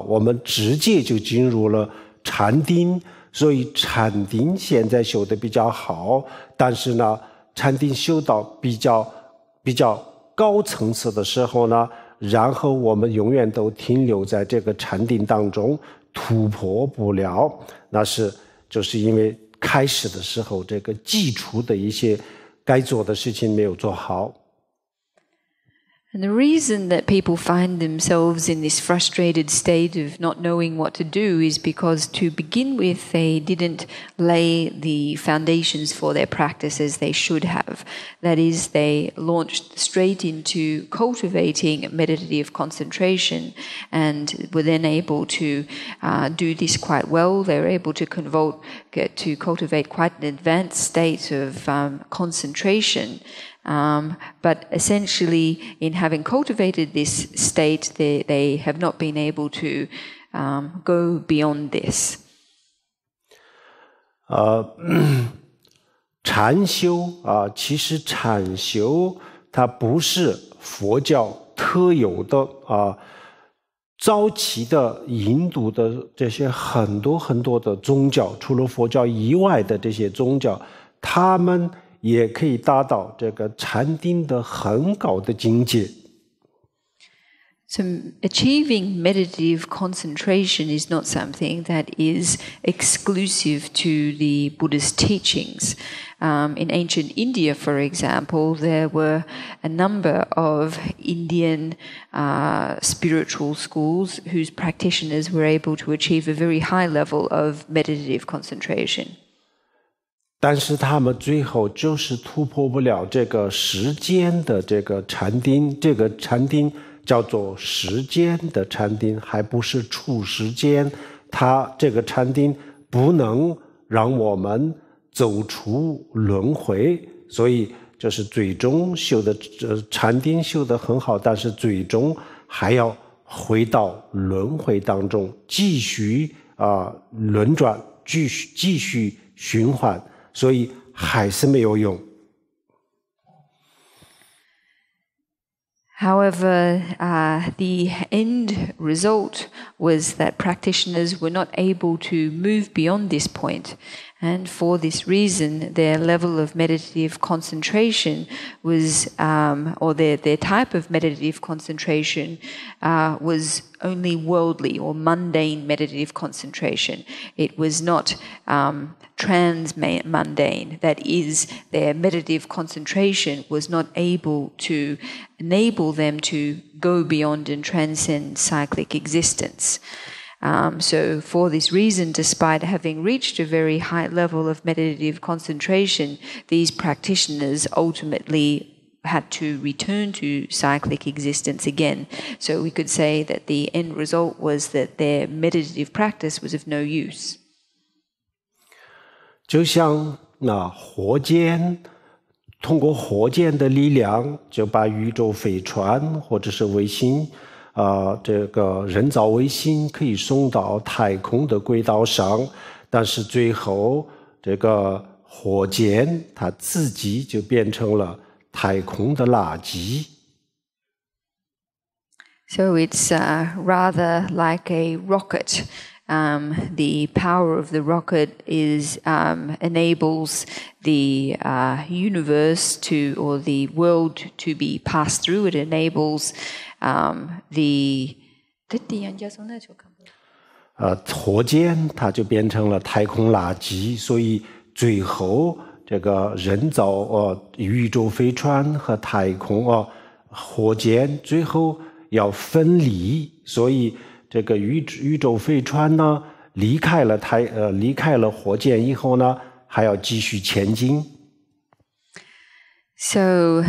我们直接就进入了禅定。所以禅定现在修得比较好，但是呢，禅定修到比较高层次的时候呢，然后我们永远都停留在这个禅定当中，突破不了。那就是因为开始的时候这个基础的一些该做的事情没有做好。And the reason that people find themselves in this frustrated state of not knowing what to do is because, to begin with, they didn't lay the foundations for their practice as they should have. That is, they launched straight into cultivating meditative concentration and were then able to do this quite well. They were able to cultivate quite an advanced state of concentration. But essentially, in having cultivated this state, they have not been able to go beyond this. 禅修其实禅修它不是佛教特有的早期的印度的这些很多很多的宗教，除了佛教以外的这些宗教，他们也可以达到这个禅定的很高的境界。So achieving meditative concentration is not something that is exclusive to the Buddhist teachings. In ancient India, for example, there were a number of Indian spiritual schools whose practitioners were able to achieve a very high level of meditative concentration. 但是他们最后就是突破不了这个时间的这个禅定，这个禅定叫做时间的禅定，还不是处时间。它这个禅定不能让我们走出轮回，所以就是最终修的禅定修得很好，但是最终还要回到轮回当中，继续轮转，继续循环。所以还是没有用。However, the end result was that practitioners were not able to move beyond this point. And for this reason, their level of meditative concentration was, or their type of meditative concentration was only worldly or mundane meditative concentration. It was not trans-mundane. That is, their meditative concentration was not able to enable them to go beyond and transcend cyclic existence. So for this reason, despite having reached a very high level of meditative concentration, these practitioners ultimately had to return to cyclic existence again. So we could say that the end result was that their meditative practice was of no use. 就像火箭，通过火箭的力量就把宇宙飞船或者是卫星这个人造卫星可以送到太空的轨道上，但是最后这个火箭它自己就变成了太空的垃圾。So it's rather like a rocket. The power of the rocket is enables the universe to, or the world to be passed through. It enables the 火箭它就变成了太空垃圾，所以最后这个人造宇宙飞船和太空火箭最后要分离，所以这个宇宙飞船呢离开了火箭以后呢，还要继续前进。So,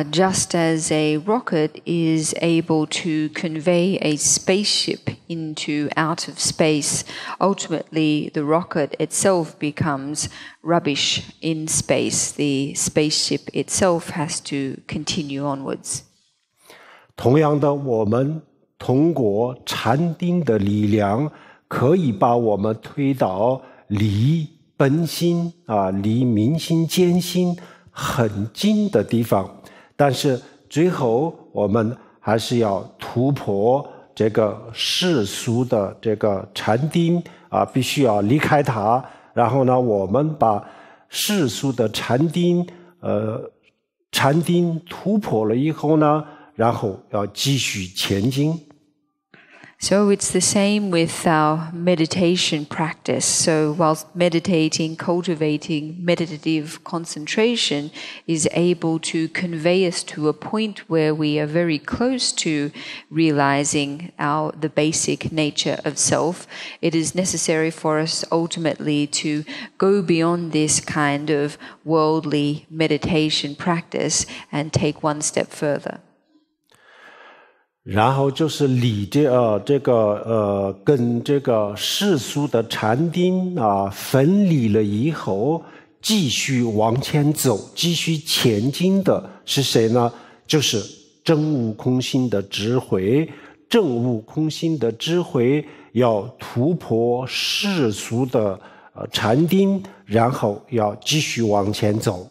just as a rocket is able to convey a spaceship into out of space, ultimately the rocket itself becomes rubbish in space. The spaceship itself has to continue onwards. 同样的，我们通过禅定的力量，可以把我们推到离本心离明心见心很近的地方，但是最后我们还是要突破这个世俗的这个禅定必须要离开它，然后呢，我们把世俗的禅定突破了以后呢，然后要继续前进。So it's the same with our meditation practice. So whilst meditating, cultivating meditative concentration is able to convey us to a point where we are very close to realizing the basic nature of self. It is necessary for us ultimately to go beyond this kind of worldly meditation practice and take one step further. 然后就是跟这个世俗的禅定分离了以后，继续往前走，继续前进的是谁呢？就是证悟空性的智慧。证悟空性的智慧要突破世俗的禅定，然后要继续往前走。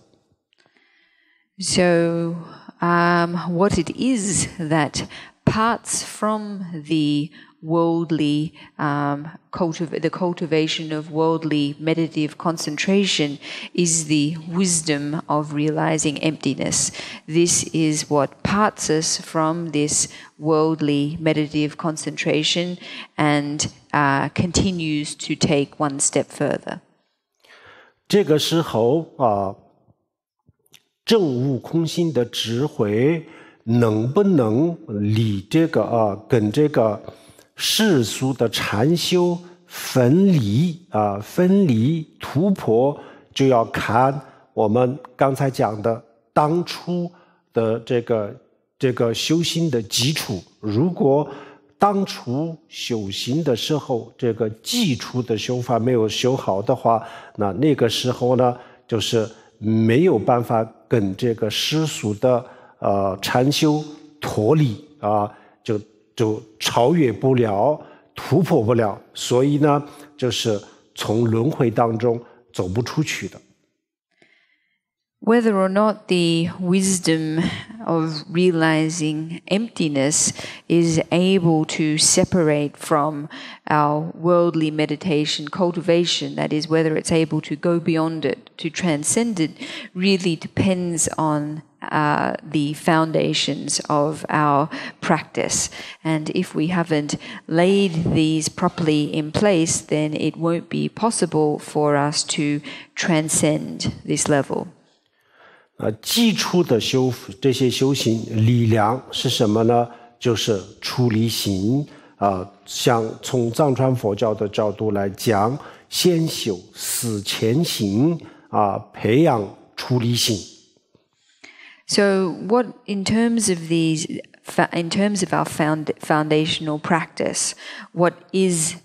So, what it is that parts from the worldly the cultivation of worldly meditative concentration is the wisdom of realizing emptiness. This is what parts us from this worldly meditative concentration and continues to take one step further. 这个时候证悟空性的智慧能不能离跟这个世俗的禅修分离突破，就要看我们刚才讲的当初的这个修行的基础。如果当初修行的时候，这个基础的修法没有修好的话，那个时候呢，就是没有办法跟这个世俗的禅修脱离就超越不了，突破不了，所以呢，就是从轮回当中走不出去的。Whether or not the wisdom of realizing emptiness is able to separate from our worldly meditation cultivation, that is, whether it's able to go beyond it, to transcend it, really depends on the foundations of our practice. And if we haven't laid these properly in place, then it won't be possible for us to transcend this level. 基础的这些修行力量是什么呢？就是出离心像从藏传佛教的角度来讲，先修思前行培养出离心。So, what in terms of our foundational practice, what is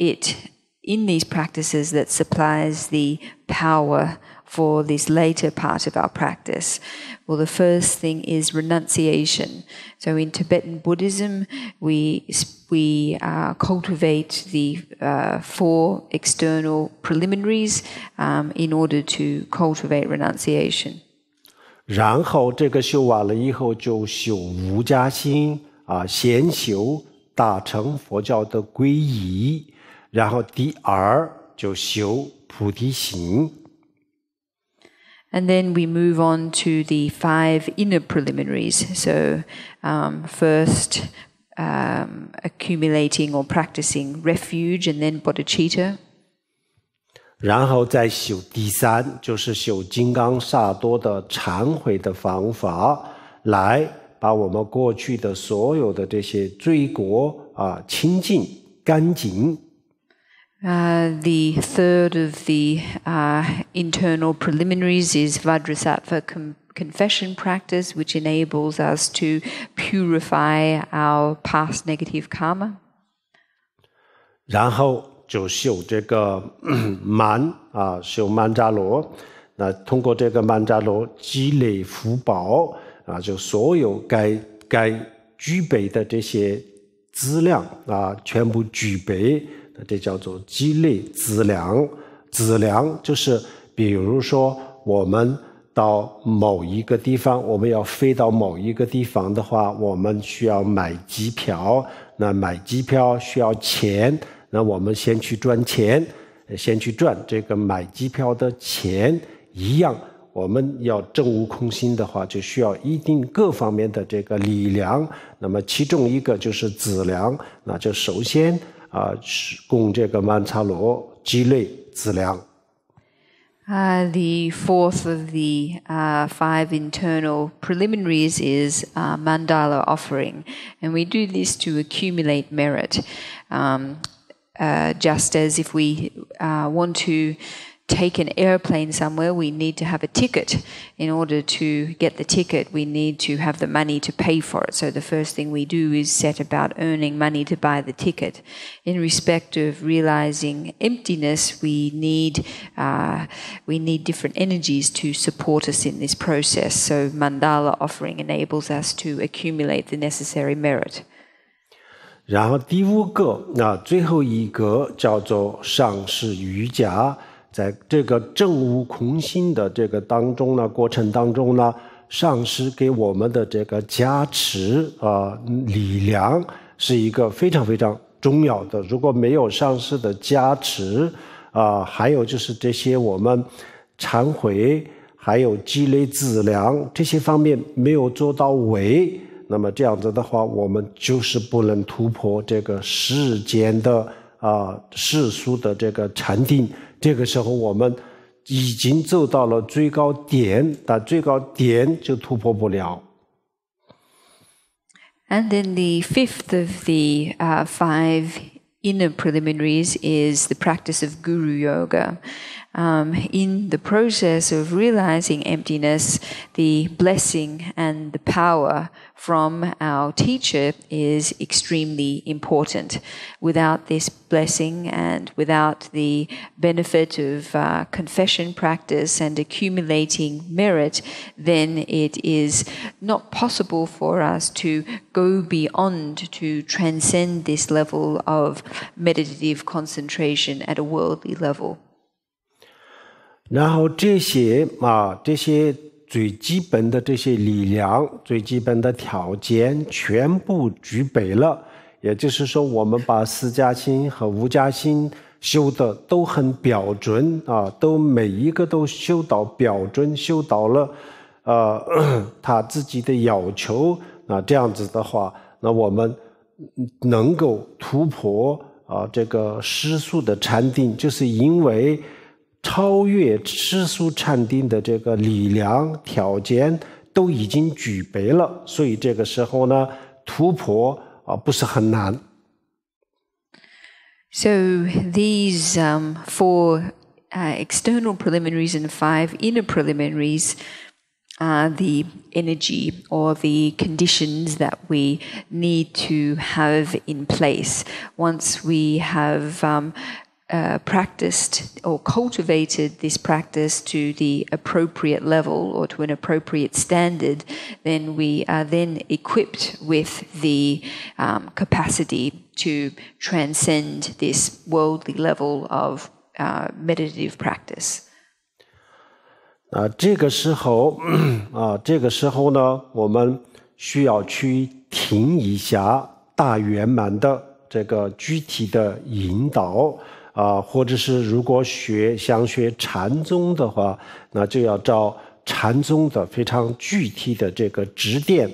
it in these practices that supplies the power for this later part of our practice? Well, the first thing is renunciation. So in Tibetan Buddhism, we cultivate the 4 external preliminaries in order to cultivate renunciation. 然后这个修完了以后，就修无家心先修大乘佛教的皈依，然后第二就修菩提心。And then we move on to the 5 inner preliminaries. So first accumulating or practicing refuge, and then bodhicitta. 然后再修第3，就是修金刚萨埵的忏悔的方法，来把我们过去的所有的这些罪过清净干净。The third of the internal preliminaries is Vajrasattva confession practice, which enables us to purify our past negative karma. 然后就修这个曼修曼扎罗，那通过这个曼扎罗积累福报就所有该具备的这些资粮全部具备，这叫做积累资粮。资粮就是比如说我们到某一个地方，我们要飞到某一个地方的话，我们需要买机票，那买机票需要钱，那我们先去赚钱，先去赚这个买机票的钱一样。我们要证悟空心的话，就需要一定各方面的这个力量。那么其中一个就是资粮，那就首先供这个曼荼罗积累资粮。The fourth of the 5 internal preliminaries is mandala offering, and we do this to accumulate merit. Just as if we want to take an airplane somewhere, we need to have a ticket. In order to get the ticket, we need to have the money to pay for it. So the first thing we do is set about earning money to buy the ticket. In respect of realizing emptiness, we need different energies to support us in this process. So mandala offering enables us to accumulate the necessary merit. 然后第5个最后一个叫做上师瑜伽。在这个证悟空心的这个当中呢，过程当中呢，上师给我们的这个加持力量是一个非常非常重要的。如果没有上师的加持还有就是这些我们忏悔还有积累资粮这些方面没有做到位，那么这样子的话，我们就是不能突破这个世间的世俗的这个禅定。这个时候我们已经走到了最高点，但最高点就突破不了。And then the 5th of the 5 inner preliminaries is the practice of guru yoga. In the process of realizing emptiness, the blessing and the power from our teacher is extremely important. Without this blessing and without the benefit of confession practice and accumulating merit, then it is not possible for us to go beyond, to transcend this level of meditative concentration at a worldly level. 然后这些最基本的这些力量，最基本的条件全部具备了，也就是说我们把四加心和五加心修的都很标准都每一个都修到标准，修到了他自己的要求，那这样子的话，那我们能够突破这个世俗的禅定，就是因为超越世俗禅定的这个力量条件都已经具备了，所以这个时候呢，突破不是很难。So these 4 external preliminaries and 5 inner preliminaries are the energy or the conditions that we need to have in place. Once we have practiced or cultivated this practice to the appropriate level or to an appropriate standard, then we are then equipped with the capacity to transcend this worldly level of meditative practice. 这个时候呢，我们需要去听一下大圆满的这个具体的引导。或者是如果想学禅宗的话，那就要照禅宗的非常具体的这个指点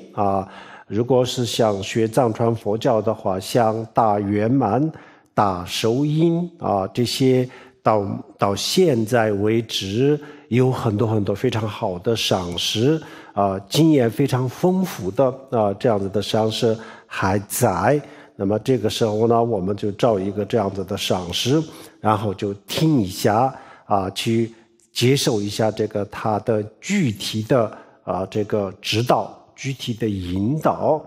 如果是想学藏传佛教的话，像大圆满、大受音这些到现在为止有很多很多非常好的上师经验非常丰富的这样子的上师还在。那么这个时候呢，我们就找一个这样子的上师，然后就听一下去接受一下这个他的具体的这个指导，具体的引导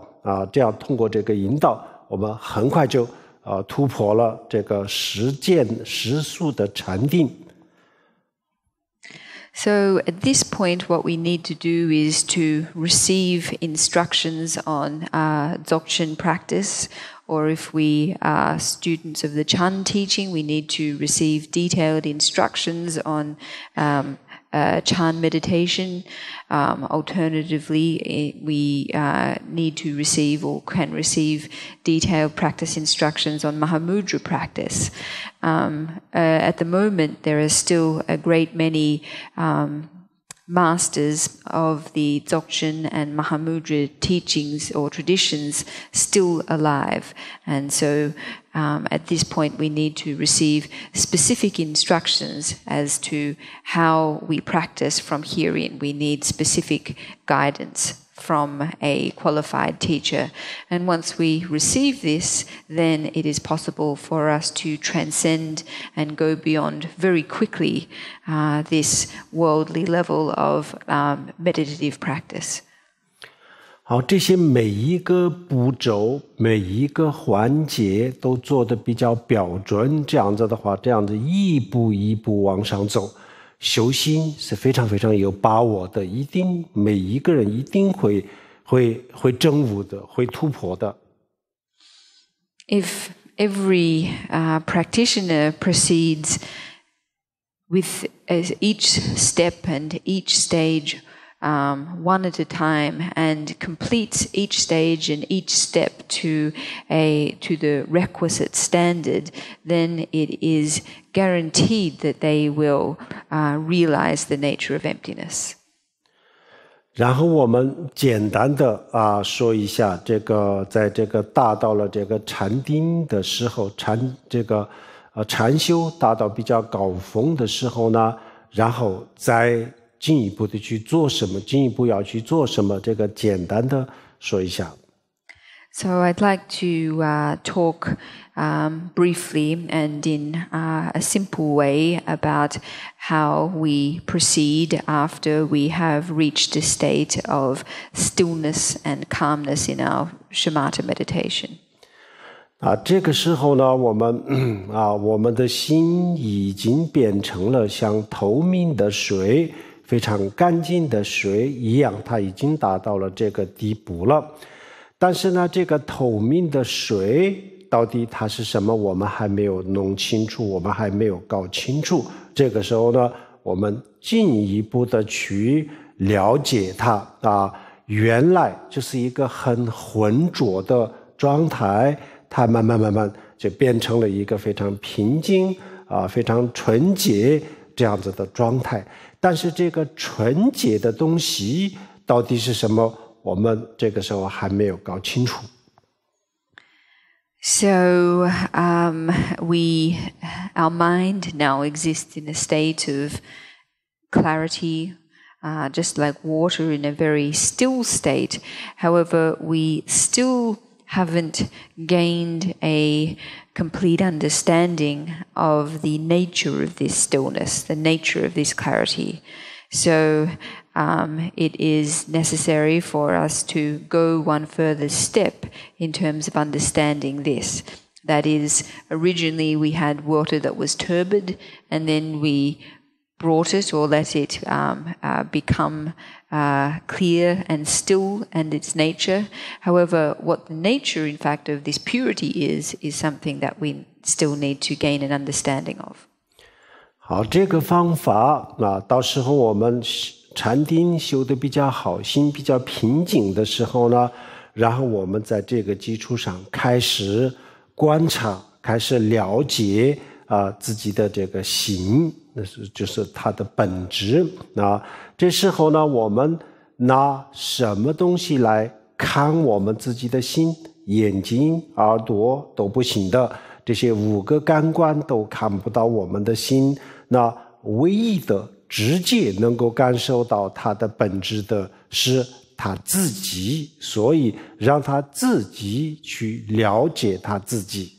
这样通过这个引导，我们很快就突破了这个实数的禅定。So at this point, what we need to do is to receive instructions on Dzogchen practice, or if we are students of the Chan teaching, we need to receive detailed instructions on Chan meditation. Alternatively, we need to receive or can receive detailed practice instructions on Mahamudra practice. At the moment, there are still a great many masters of the Dzogchen and Mahamudra teachings or traditions still alive. And so at this point we need to receive specific instructions as to how we practice from herein. We need specific guidance from a qualified teacher. And once we receive this, then it is possible for us to transcend and go beyond very quickly this worldly level of meditative practice. 好，这些每一个步骤、每一个环节都做得比较标准，这样子的话，这样子一步一步往上走。修心是非常非常有把握的，一定每一个人一定会证悟的，会突破的。If every practitioner proceeds with each step and each stage one at a time and completes each stage and each step to the requisite standard, then it is guaranteed that they will realize the nature of emptiness. 然后我们简单的说一下这个，在这个达到了这个禅定的时候，禅修达到比较高峰的时候呢，然后再进一步的去做什么，进一步要去做什么，这个简单的说一下。So I'd like to talk briefly and in a simple way about how we proceed after we have reached a state of stillness and calmness in our shamatha meditation. 这个时候呢，我们的心已经变成了像透明的水，非常干净的水一样，它已经达到了这个地步了。但是呢，这个透明的水到底它是什么，我们还没有弄清楚，我们还没有搞清楚。这个时候呢，我们进一步的去了解它原来就是一个很浑浊的状态，它慢慢就变成了一个非常平静非常纯洁这样子的状态。但是这个纯洁的东西到底是什么，我们这个时候还没有搞清楚。So our mind now exists in a state of clarity, just like water in a very still state. However, we still haven't gained a complete understanding of the nature of this stillness, the nature of this clarity. So it is necessary for us to go one further step in terms of understanding this. That is, originally we had water that was turbid, and then we brought it or let it become clear and still and its nature. However, what the nature, in fact, of this purity is something that we still need to gain an understanding of. 好，这个方法到时候我们禅定修得比较好，心比较平静的时候呢，然后我们在这个基础上开始观察，开始了解自己的这个心，就是它的本质。这时候呢，我们拿什么东西来看我们自己的心？眼睛、耳朵都不行的，这些5个感官都看不到我们的心。那唯一的直接能够感受到它的本质的是他自己，所以让他自己去了解他自己。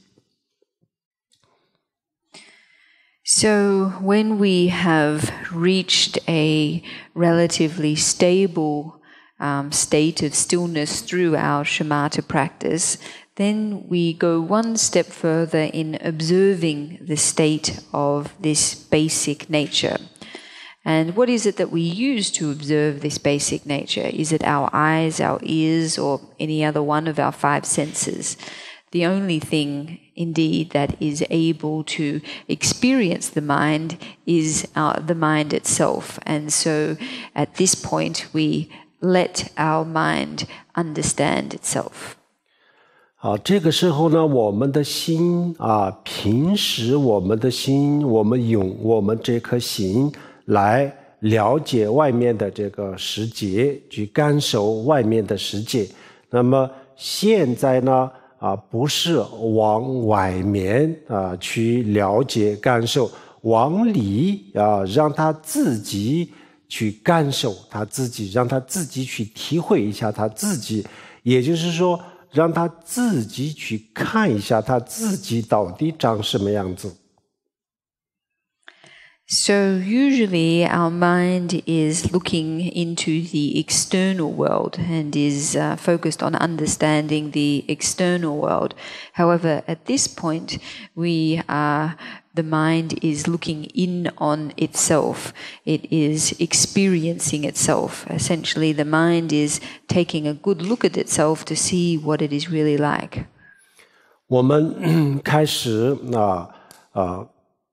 So when we have reached a relatively stable state of stillness through our shamatha practice, then we go one step further in observing the state of this basic nature. And what is it that we use to observe this basic nature? Is it our eyes, our ears, or any other one of our five senses? The only thing, indeed, that is able to experience the mind is the mind itself. And so at this point, we let our mind understand itself. 好，这个时候呢，我们的心平时我们的心，我们用我们这颗心来了解外面的这个世界，去感受外面的世界。那么现在呢，不是往外面去了解感受，往里让他自己去感受他自己，让他自己去体会一下他自己，也就是说让他自己去看一下他自己到底长什么样子。So usually our mind is looking into the external world and is focused on understanding the external world. However, at this point, the mind is looking in on itself. It is experiencing itself. Essentially, the mind is taking a good look at itself to see what it is really like. 我们开始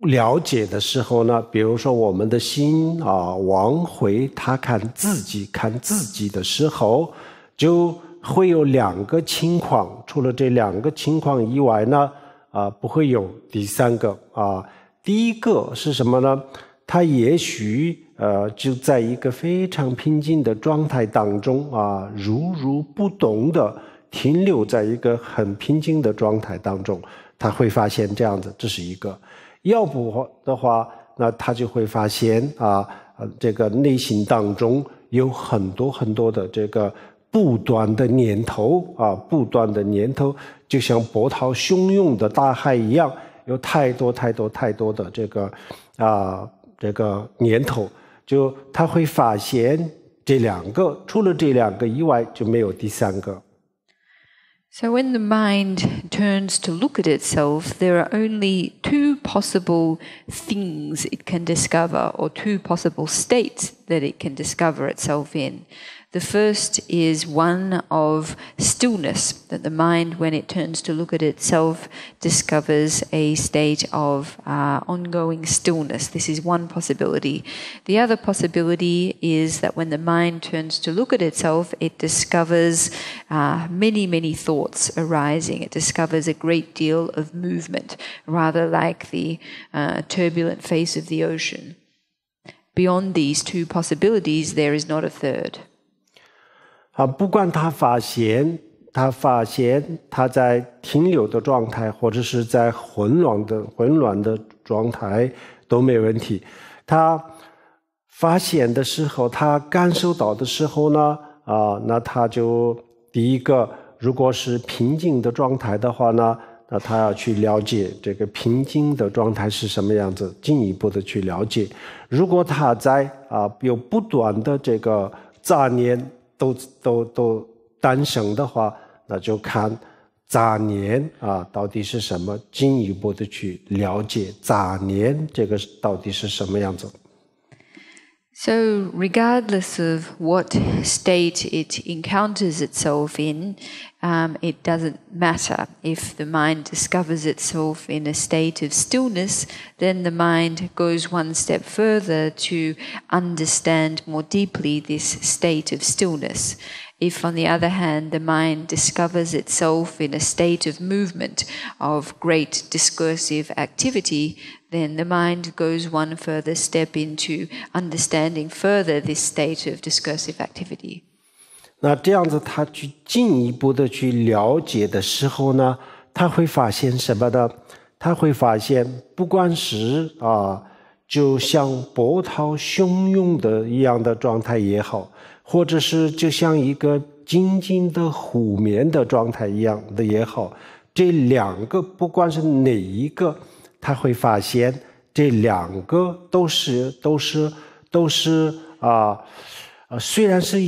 了解的时候呢，比如说我们的心往回他看自己的时候，就会有两个情况，除了这两个情况以外呢，不会有第三个第一个是什么呢？他也许就在一个非常平静的状态当中如不动的停留在一个很平静的状态当中，他会发现这样子，这是一个。要不的话，那他就会发现这个内心当中有很多很多的这个不断的念头就像波涛汹涌的大海一样，有太多的这个念头，就他会发现这两个，除了这两个以外就没有第三个。So when the mind turns to look at itself, there are only two possible things it can discover, or two possible states that it can discover itself in. The first is one of stillness, that the mind, when it turns to look at itself, discovers a state of ongoing stillness. This is one possibility. The other possibility is that when the mind turns to look at itself, it discovers many thoughts arising. It discovers a great deal of movement, rather like the turbulent face of the ocean. Beyond these two possibilities, there is not a third. 不管他发现他在停留的状态，或者是在混乱的状态都没问题。他发现的时候，他感受到的时候呢，那他就第一个，如果是平静的状态的话呢，那他要去了解这个平静的状态是什么样子，进一步的去了解。如果他在有不断的这个杂念都诞生的话，那就看杂念到底是什么，进一步的去了解杂念这个到底是什么样子。So regardless of what state it encounters itself in, it doesn't matter. If the mind discovers itself in a state of stillness, then the mind goes one step further to understand more deeply this state of stillness. If, on the other hand, the mind discovers itself in a state of movement, of great discursive activity, then the mind goes one further step into understanding further this state of discursive activity. 那这样子他去进一步的去了解的时候呢，他会发现什么呢？他会发现不管是就像波涛汹涌的一样的状态也好，或者是就像一个静静的湖面的状态一样的也好，这两个不管是哪一个，他会发现这两个都是虽然是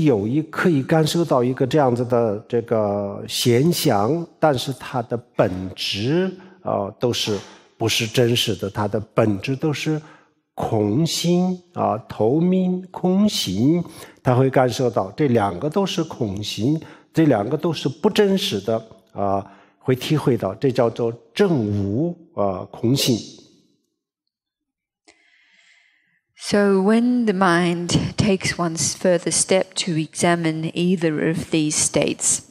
可以感受到一个这样子的这个现象，但是它的本质不是真实的，它的本质都是空性透明空性，他会感受到这两个都是空性，这两个都是不真实的会体会到，这叫做证悟空性。So when the mind takes one further step to examine either of these states,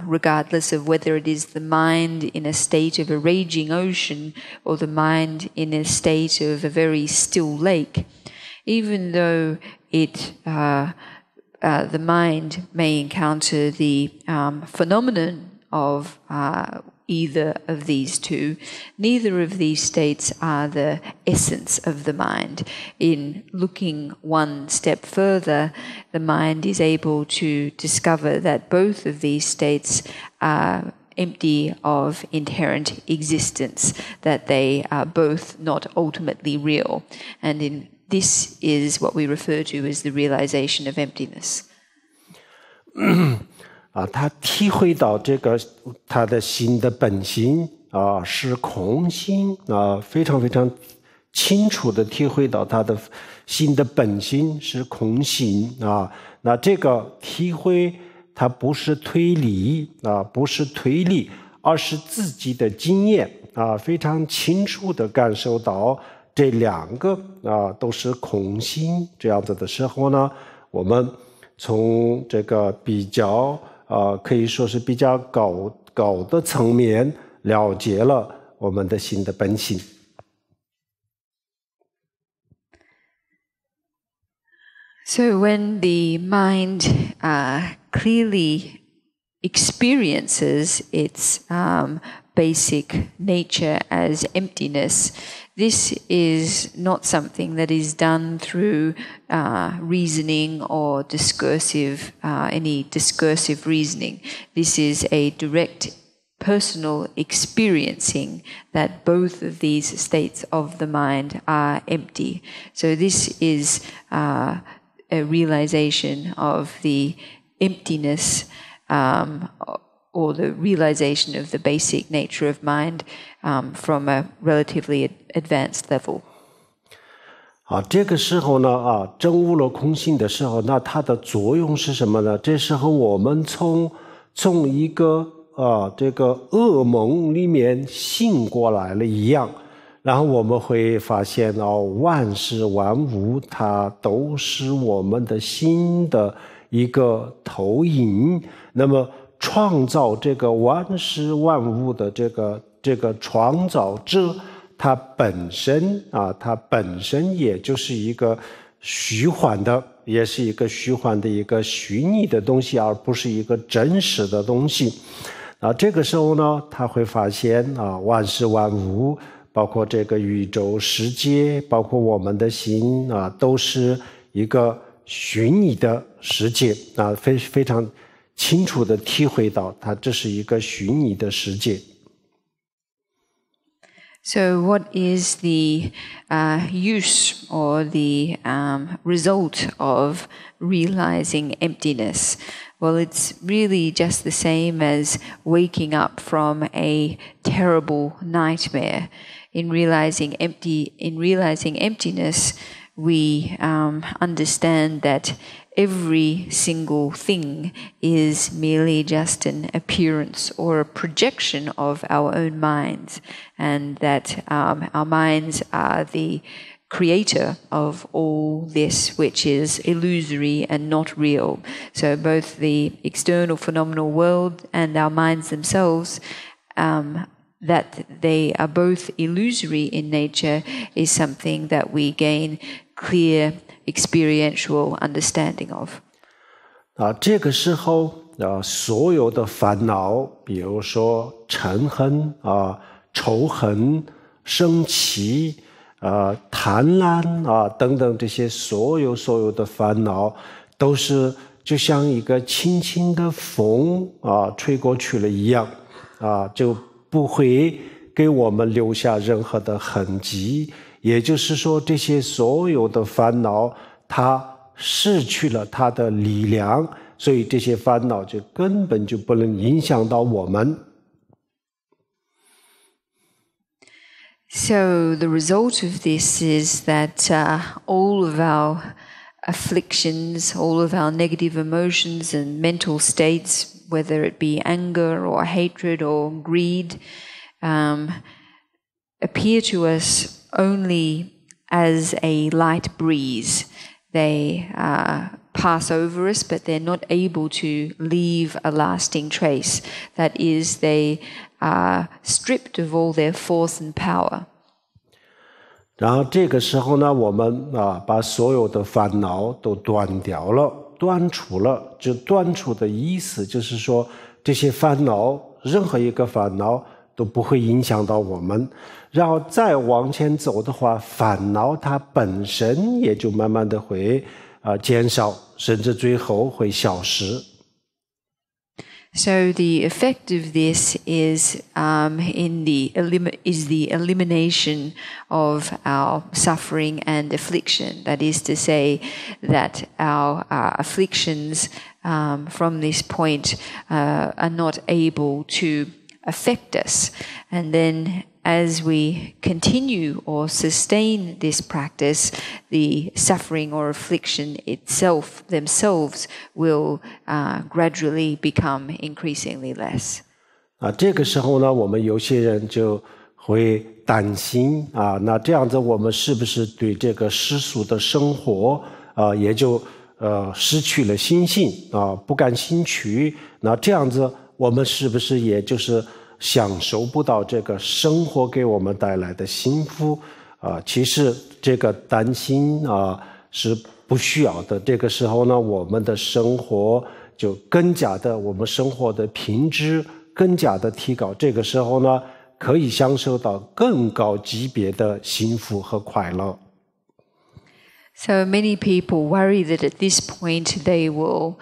regardless of whether it is the mind in a state of a raging ocean or the mind in a state of a very still lake, even though the mind may encounter the phenomenon of either of these two, neither of these states are the essence of the mind. In looking one step further, the mind is able to discover that both of these states are empty of inherent existence, that they are both not ultimately real. And this is what we refer to as the realization of emptiness. 他体会到这个他的心的本性是空性非常非常清楚的体会到他的心的本性是空性那这个体会它不是推理而是自己的经验非常清楚的感受到这两个都是空性这样子的时候呢，我们从这个比较可以说是比较高的层面了解了我们的心的本性。So when the mind clearly experiences its basic nature as emptiness, this is not something that is done through reasoning or any discursive reasoning. This is a direct personal experiencing that both of these states of the mind are empty. So this is a realization of the emptiness or the realization of the basic nature of mind from a relatively advanced level. 这个时候呢证悟了空性的时候，那它的作用是什么呢？这时候我们从一个这个噩梦里面醒过来了一样，然后我们会发现万事万物它都是我们的心的一个投影，那么创造这个万事万物的这个创造者，它本身也就是一个虚幻的，也是一个虚幻的一个虚拟的东西，而不是一个真实的东西。这个时候呢，他会发现万事万物，包括这个宇宙世界，包括我们的心都是一个虚拟的世界非常清楚地体会到它这是一个虚拟的世界。So what is the use or the result of realizing emptiness? Well, it's really just the same as waking up from a terrible nightmare. In realizing emptiness, we understand that every single thing is merely just an appearance or a projection of our own minds, and that our minds are the creator of all this which is illusory and not real. So both the external phenomenal world and our minds themselves, that they are both illusory in nature, is something that we gain clear experiential understanding of. 这个时候所有的烦恼，比如说嗔恨仇恨生气贪婪等等，这些所有的烦恼都是就像一个轻轻的风吹过去了一样就不会给我们留下任何的痕迹，也就是说，这些所有的烦恼，它失去了它的力量，所以这些烦恼就根本就不能影响到我们。So the result of this is that all of our afflictions, all of our negative emotions and mental states, whether it be anger or hatred or greed, appear to us only as a light breeze. They pass over us, but they're not able to leave a lasting trace. That is, they are stripped of all their force and power. 然后这个时候呢，我们把所有的烦恼都断掉了，断除了。就断除的意思就是说，这些烦恼，任何一个烦恼都不会影响到我们。然后再往前走的话，烦恼它本身也就慢慢的会减少，甚至最后会消失。So the effect of this is the elimination of our suffering and affliction. That is to say, that our afflictions from this point are not able to affect us, and then as we continue or sustain this practice, the suffering or affliction themselves will gradually become increasingly less. 这个时候呢，我们有些人就会担心那这样子我们是不是对这个世俗的生活也就失去了心性不感兴趣？那这样子我们是不是也就是享受不到这个生活给我们带来的幸福其实这个担心是不需要的。这个时候呢，我们的生活就更加的，我们生活的品质更加的提高。这个时候呢，可以享受到更高级别的幸福和快乐。So many people worry that at this point they will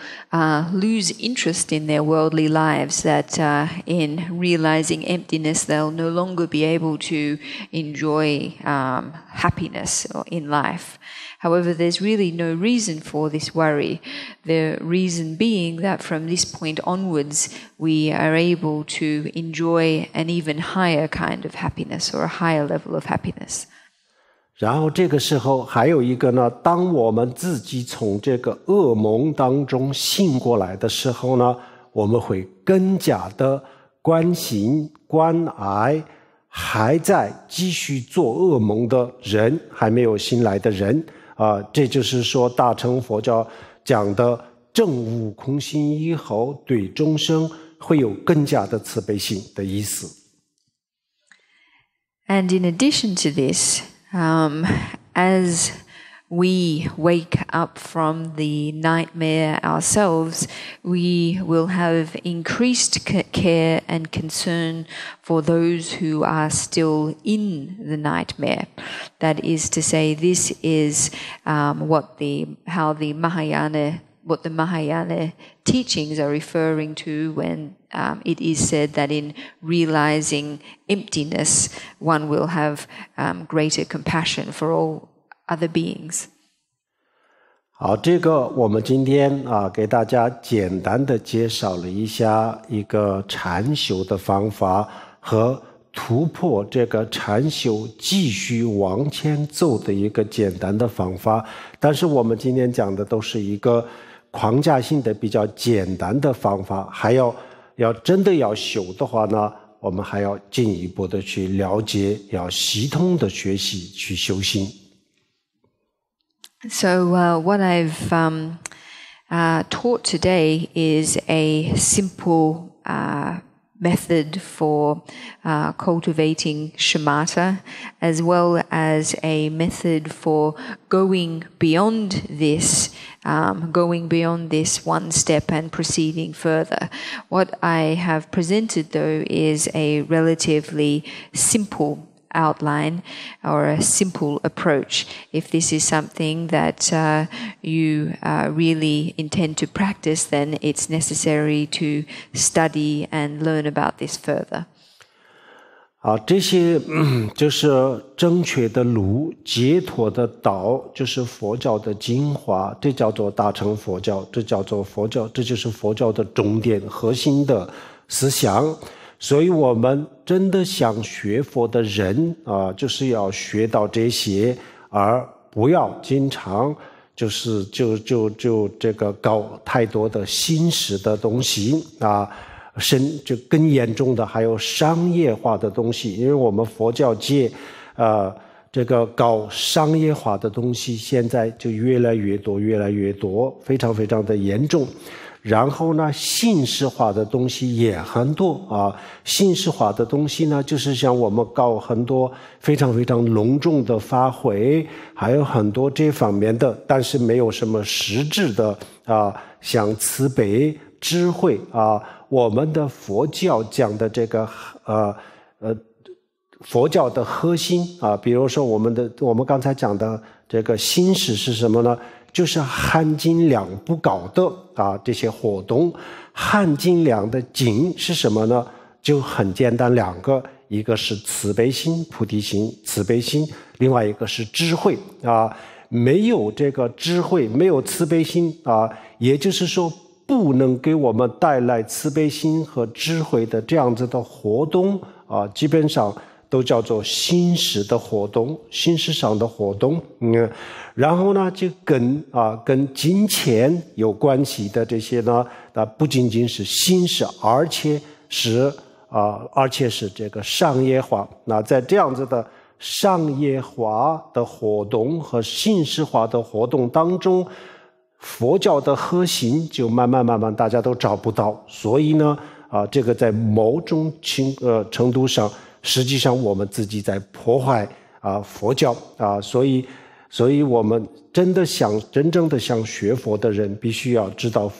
lose interest in their worldly lives, that in realizing emptiness they'll no longer be able to enjoy happiness in life. However, there's really no reason for this worry. The reason being that from this point onwards we are able to enjoy an even higher kind of happiness or a higher level of happiness. 然后这个时候还有一个呢，当我们自己从这个噩梦当中醒过来的时候呢，我们会更加的关心关爱还在继续做噩梦的人，还没有醒来的人这就是说大乘佛教讲的证悟空性以后对众生会有更加的慈悲心的意思。 And in addition to this, as we wake up from the nightmare ourselves, we will have increased care and concern for those who are still in the nightmare. That is to say, this is what the Mahayana teachings are referring to when it is said that in realizing emptiness, one will have greater compassion for all other beings. 好，这个我们今天给大家简单的介绍了一下一个禅修的方法和突破这个禅修继续往前走的一个简单的方法。但是我们今天讲的都是一个框架性的比较简单的方法，还要真的要修的话呢，我们还要进一步的去了解，要系统的学习去修行。So what I've taught today is a simple method for cultivating shamatha, as well as a method for going beyond this one step and proceeding further. What I have presented, though, is a relatively simple outline or a simple approach. If this is something that you really intend to practice, then it's necessary to study and learn about this further. 这些就是正确的路，解脱的道，就是佛教的精华，这叫做大乘佛教，这叫做佛教，这就是佛教的重点核心的思想。所以我们真的想学佛的人就是要学到这些，而不要经常就这个搞太多的新式的东西就更严重的还有商业化的东西，因为我们佛教界这个搞商业化的东西现在就越来越多，非常非常的严重。然后呢，形式化的东西也很多形式化的东西呢，就是像我们搞很多非常非常隆重的法会，还有很多这方面的，但是没有什么实质的像慈悲、智慧我们的佛教讲的这个佛教的核心比如说我们刚才讲的这个心识是什么呢？就是含金量不高的这些活动。含金量的金是什么呢？就很简单两个，一个是慈悲心、菩提心、慈悲心，另外一个是智慧没有这个智慧，没有慈悲心也就是说不能给我们带来慈悲心和智慧的这样子的活动基本上都叫做心识的活动，心识上的活动。然后呢，就跟金钱有关系的这些呢，不仅仅是心识，而且是这个商业化。那在这样子的商业化的活动和心识化的活动当中，佛教的核心就慢慢大家都找不到。所以呢这个在某种程度上，实际上我们自己在破坏佛教所以我们真正的想学佛的人，必须要知道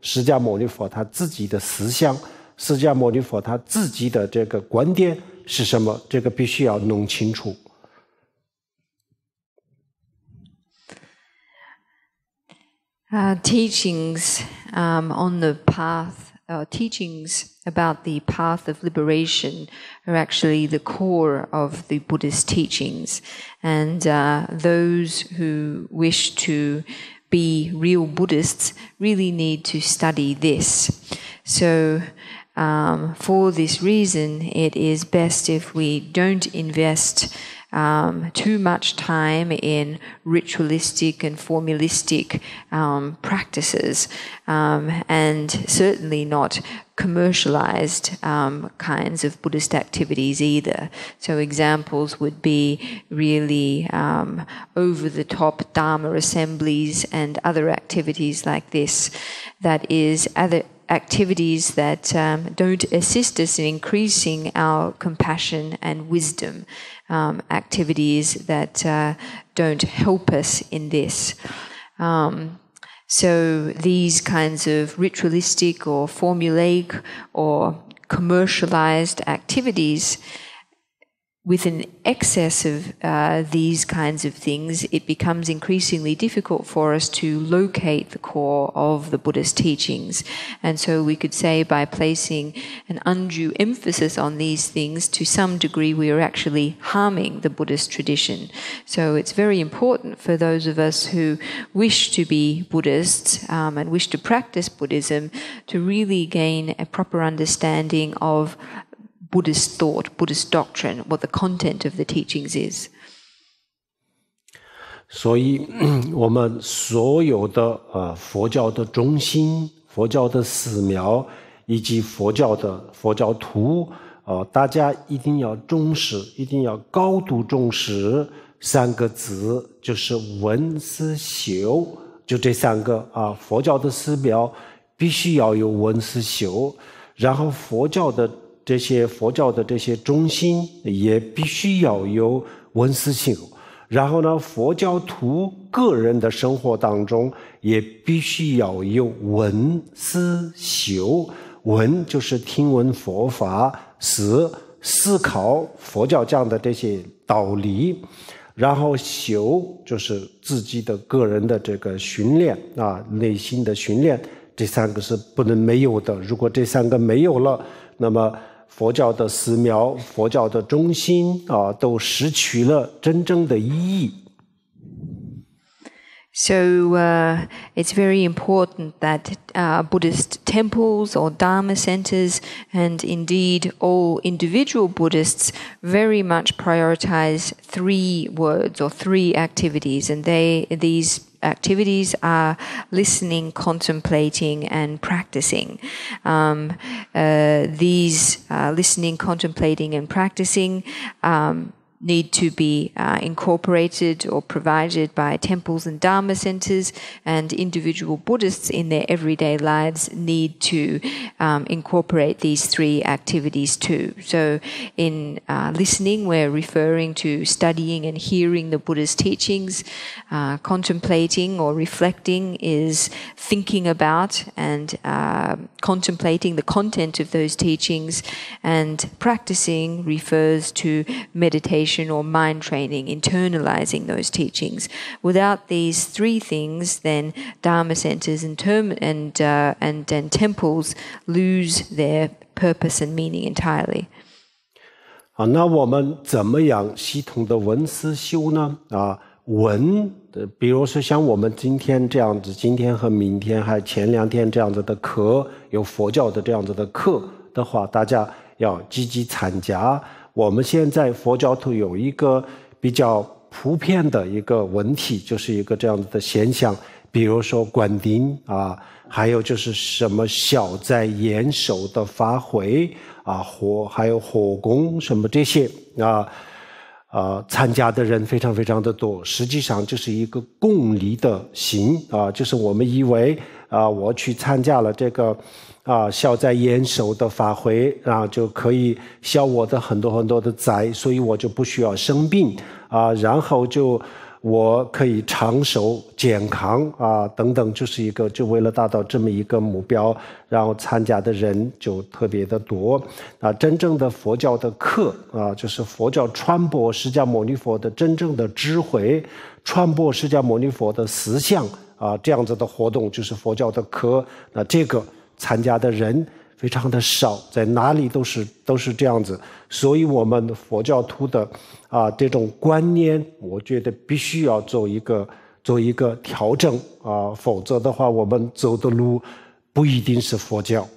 释迦牟尼佛他自己的思想，释迦牟尼佛他自己的这个观点是什么，这个必须要弄清楚。Teachings on the path, teachings about the path of liberation are actually the core of the Buddhist teachings. And those who wish to be real Buddhists really need to study this. So for this reason, it is best if we don't invest too much time in ritualistic and formalistic practices, and certainly not commercialized kinds of Buddhist activities either. So examples would be really over-the-top Dharma assemblies and other activities like this. That is, other activities that don't assist us in increasing our compassion and wisdom, activities that don't help us in this. So these kinds of ritualistic or formulaic or commercialized activities, with an excess of these kinds of things, it becomes increasingly difficult for us to locate the core of the Buddhist teachings. And so we could say by placing an undue emphasis on these things, to some degree we are actually harming the Buddhist tradition. So it's very important for those of us who wish to be Buddhists and wish to practice Buddhism to really gain a proper understanding of Buddhist thought, Buddhist doctrine, what the content of the teachings is. 所以我们所有的佛教的中心、佛教的寺庙以及佛教徒大家一定要重视，一定要高度重视三个字，就是闻思修。就这三个佛教的寺庙必须要有闻思修，然后佛教的这些中心也必须要有闻思修，然后呢，佛教徒个人的生活当中也必须要有闻思修。闻就是听闻佛法，思考佛教讲的这些道理，然后修就是自己的个人的这个训练内心的训练，这三个是不能没有的。如果这三个没有了，那么佛教的寺庙、佛教的中心都失去了真正的意义。So it's very important that Buddhist temples or Dharma centers, and indeed all individual Buddhists, very much prioritize 3 words or 3 activities, and these activities are listening, contemplating, and practicing. These listening, contemplating, and practicing need to be incorporated or provided by temples and Dharma centers, and individual Buddhists in their everyday lives need to incorporate these 3 activities too. So in listening, we're referring to studying and hearing the Buddha's teachings. Contemplating or reflecting is thinking about and contemplating the content of those teachings, and practicing refers to meditation or mind training, internalizing those teachings. Without these 3 things, then Dharma centers and temples lose their purpose and meaning entirely. 那我们怎么样系统的闻思修呢？闻，比如说像我们今天这样子，今天和明天还有前2天这样子的课，有佛教的这样子的课的话，大家要积极参加。我们现在佛教徒有一个比较普遍的一个问题，就是一个这样子的现象，比如说观顶还有就是什么消灾延寿的法会还有火供什么这些参加的人非常非常的多，实际上就是一个功利的心就是我们以为我去参加了这个消灾延寿的法会就可以消我的很多很多的灾，所以我就不需要生病然后就我可以长寿健康等等，就为了达到这么一个目标，然后参加的人就特别的多真正的佛教的课就是佛教传播释迦牟尼佛的真正的智慧，传播释迦牟尼佛的思想这样子的活动就是佛教的课。那这个参加的人非常的少，在哪里都是这样子，所以我们佛教徒的这种观念，我觉得必须要做一个调整否则的话，我们走的路不一定是佛教。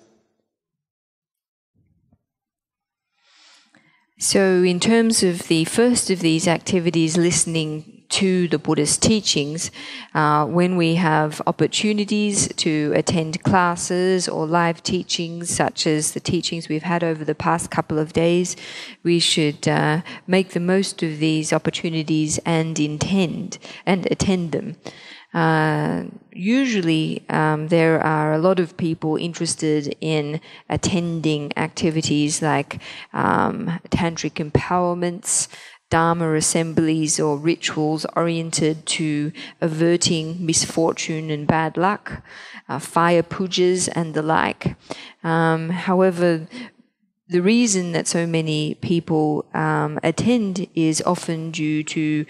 So in terms of the first of these activities, listening to the Buddhist teachings, when we have opportunities to attend classes or live teachings, such as the teachings we've had over the past couple of days, we should make the most of these opportunities and attend them. Usually there are a lot of people interested in attending activities like tantric empowerments, Dharma assemblies or rituals oriented to averting misfortune and bad luck, fire pujas and the like. However, the reason that so many people attend is often due to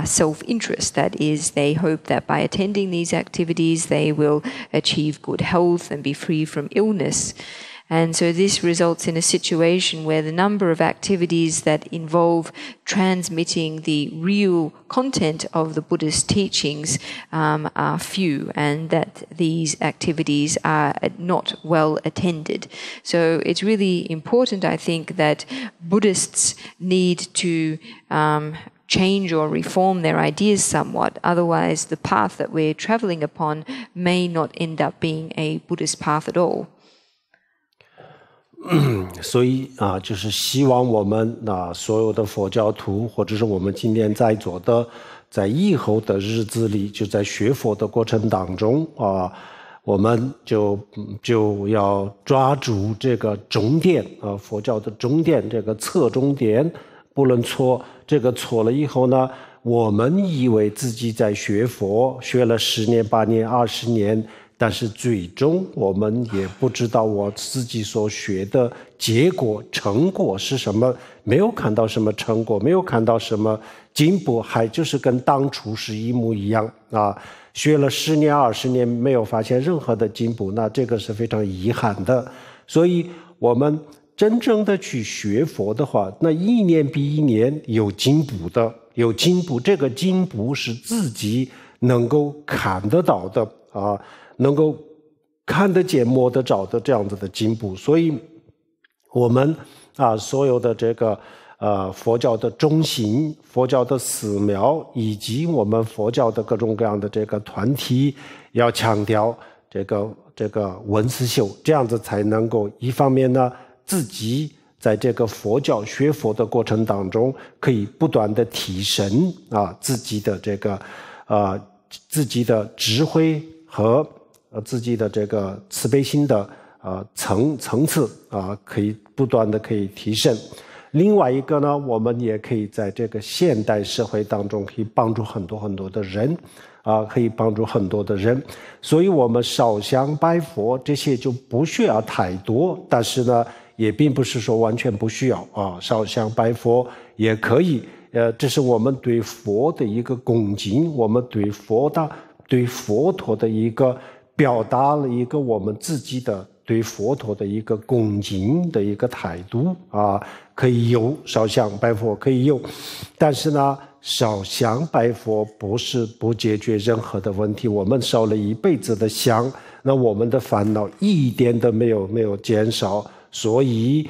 self-interest. That is, they hope that by attending these activities they will achieve good health and be free from illness. And so this results in a situation where the number of activities that involve transmitting the real content of the Buddhist teachings are few, and that these activities are not well attended. So it's really important, I think, that Buddhists need to change or reform their ideas somewhat. Otherwise, the path that we're traveling upon may not end up being a Buddhist path at all. 所以就是希望我们所有的佛教徒，或者是我们今天在座的，在以后的日子里，就在学佛的过程当中我们就要抓住这个终点佛教的终点，这个侧终点不能错。这个错了以后呢，我们以为自己在学佛，学了10年、8年、20年。但是最终我们也不知道我自己所学的结果成果是什么，没有看到什么成果，没有看到什么进步，还就是跟当初是一模一样学了10年20年没有发现任何的进步，那这个是非常遗憾的。所以我们真正的去学佛的话，那一年比一年有进步的，有进步。这个进步是自己能够看得到的啊，能够看得见、摸得着的这样子的进步。所以，我们所有的这个佛教的中心、佛教的寺庙，以及我们佛教的各种各样的这个团体，要强调这个闻思修，这样子才能够一方面呢，自己在这个佛教学佛的过程当中，可以不断的提升自己的这个自己的智慧和自己的这个慈悲心的层次可以不断的可以提升。另外一个呢，我们也可以在这个现代社会当中，可以帮助很多很多的人可以帮助很多的人。所以我们烧香拜佛这些就不需要太多，但是呢，也并不是说完全不需要烧香拜佛也可以。这是我们对佛的一个恭敬，我们对佛陀的一个表达了一个我们自己的对佛陀的一个恭敬的一个态度可以有烧香拜佛可以有，但是呢，烧香拜佛不解决任何的问题。我们烧了一辈子的香，那我们的烦恼一点都没有减少。所以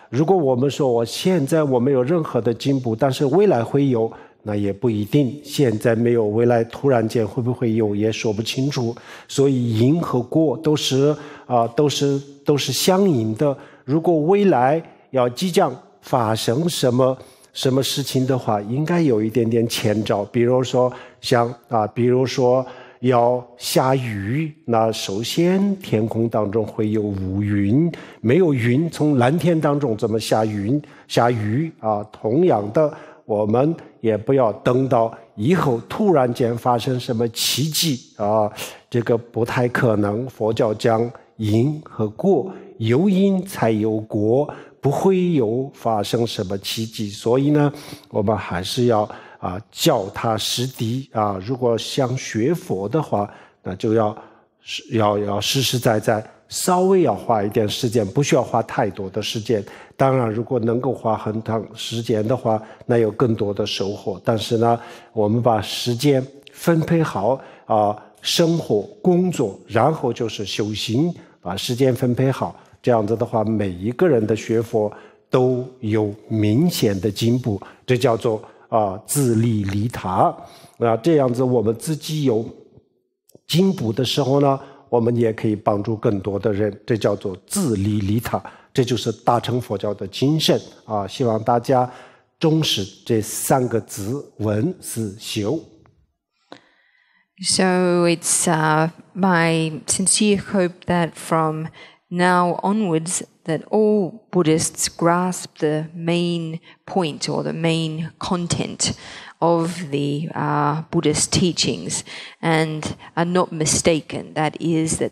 如果我们说现在我没有任何的进步，但是未来会有，那也不一定。现在没有，未来突然间会不会有也说不清楚。所以因和果都是相应的。如果未来要即将发生什么事情的话，应该有一点点前兆。比如说要下雨，那首先天空当中会有乌云，没有云，从蓝天当中怎么下雨同样的，我们也不要等到以后突然间发生什么奇迹这个不太可能。佛教讲因和果，有因才有果，不会有发生什么奇迹。所以呢，我们还是要脚踏实地如果想学佛的话，那就要实实在在，稍微要花一点时间，不需要花太多的时间。当然如果能够花很长时间的话，那有更多的收获。但是呢，我们把时间分配好生活工作，然后就是修行，把时间分配好，这样子的话，每一个人的学佛都有明显的进步，这叫做自利利他。这样子我们自己有进步的时候呢，我们也可以帮助更多的人，这叫做自利利他。这就是大乘佛教的精神希望大家重视这3个字：闻思修。So it's my sincere hope that from now onwards that all Buddhists grasp the main point or the main content of the Buddhist teachings and are not mistaken. That is that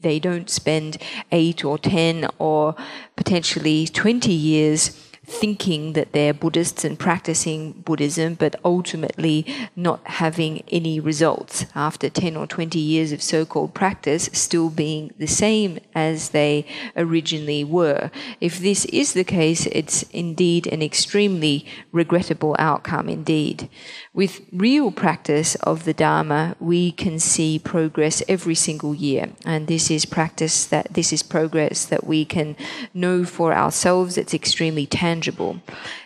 they don't spend 8 or 10 or potentially 20 years thinking that they're Buddhists and practicing Buddhism, but ultimately not having any results after 10 or 20 years of so-called practice, still being the same as they originally were. If this is the case, it's indeed an extremely regrettable outcome indeed. With real practice of the Dharma, we can see progress every single year, and this is progress that we can know for ourselves. It's extremely tangible.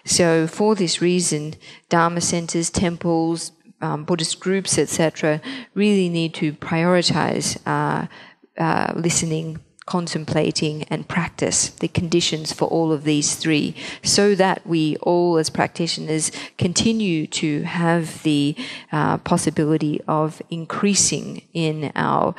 So for this reason, Dharma centers, temples, Buddhist groups, etc., really need to prioritize listening, contemplating and practice, the conditions for all of these 3, so that we all as practitioners continue to have the possibility of increasing in our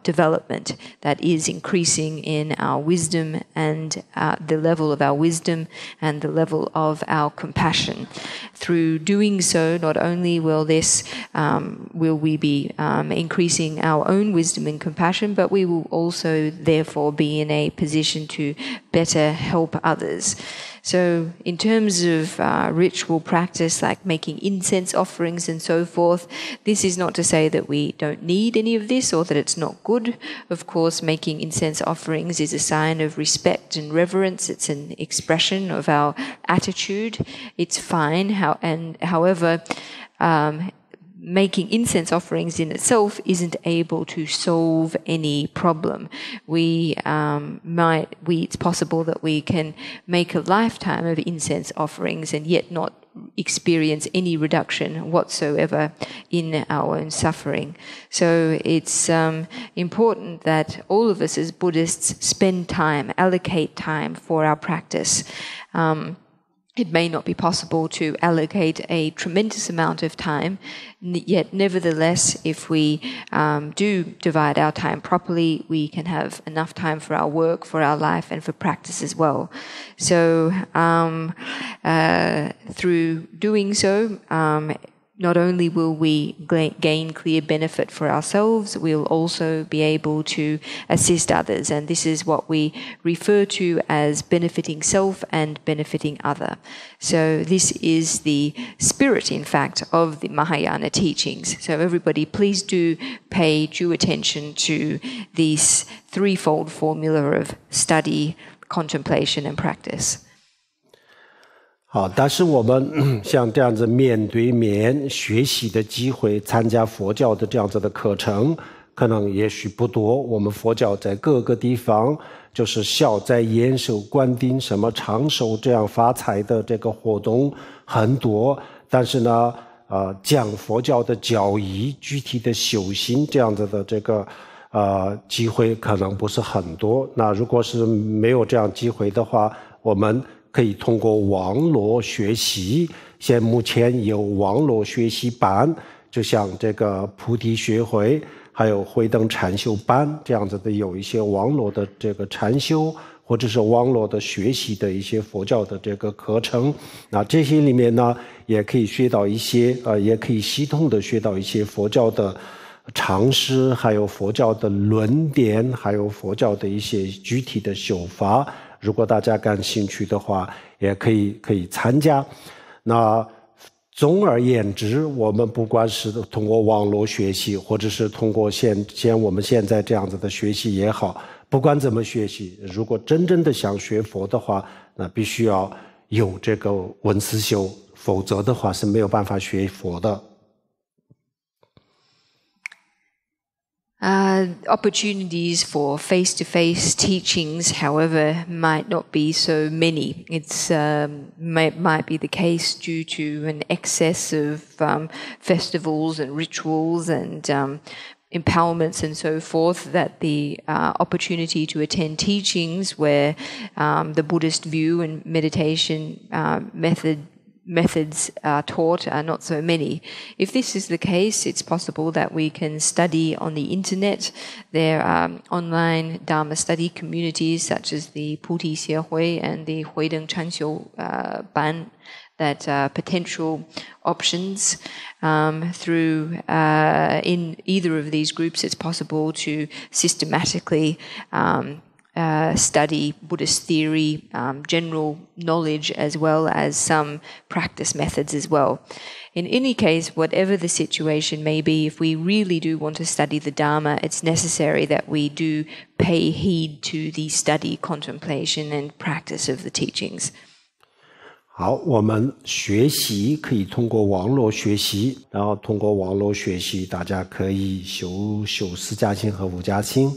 development, that is increasing in our wisdom and the level of our wisdom and the level of our compassion. Through doing so, not only will we be increasing our own wisdom and compassion, but we will also therefore be in a position to better help others. So in terms of ritual practice, like making incense offerings and so forth, this is not to say that we don't need any of this or that it's not good. Of course, making incense offerings is a sign of respect and reverence. It's an expression of our attitude. It's fine. However, making incense offerings in itself isn't able to solve any problem. It's possible that we can make a lifetime of incense offerings and yet not experience any reduction whatsoever in our own suffering. So it's important that all of us as Buddhists spend time, allocate time for our practice. It may not be possible to allocate a tremendous amount of time, yet nevertheless, if we do divide our time properly, we can have enough time for our work, for our life, and for practice as well. So through doing so, not only will we gain clear benefit for ourselves, we'll also be able to assist others. And this is what we refer to as benefiting self and benefiting other. So this is the spirit, in fact, of the Mahayana teachings. So everybody, please do pay due attention to this threefold formula of study, contemplation, and practice. 好，但是我们像这样子面对面学习的机会，参加佛教的这样子的课程，可能也许不多。我们佛教在各个地方，就是消灾延寿、观顶什么长寿这样发财的这个活动很多，但是呢，讲佛教的教义、具体的修行这样子的这个机会可能不是很多。那如果是没有这样机会的话，我们可以通过网络学习，目前有网络学习班，就像这个菩提学会，还有慧灯禅修班这样子的，有一些网络的这个禅修，或者是网络的学习的一些佛教的这个课程。那这些里面呢，也可以学到一些，也可以系统的学到一些佛教的常识，还有佛教的论点，还有佛教的一些具体的修法。如果大家感兴趣的话，也可以参加。那总而言之，我们不管是通过网络学习，或者是通过我们现在这样子的学习也好，不管怎么学习，如果真正的想学佛的话，那必须要有这个闻思修，否则的话是没有办法学佛的。Opportunities for face-to-face teachings, however, might not be so many. It's might be the case due to an excess of festivals and rituals and empowerments and so forth, that the opportunity to attend teachings where the Buddhist view and meditation methods are taught are not so many. If this is the case, it's possible that we can study on the internet. There are online Dharma study communities such as the Puti Xiehui and the Huideng Chanxiu Ban that are potential options. Through in either of these groups, it's possible to systematically study Buddhist theory, general knowledge, as well as some practice methods as well. In any case, whatever the situation may be, if we really do want to study the Dharma, it's necessary that we do pay heed to the study, contemplation, and practice of the teachings. 好，我们学习可以通过网络学习，然后通过网络学习，大家可以修四加行和五加行。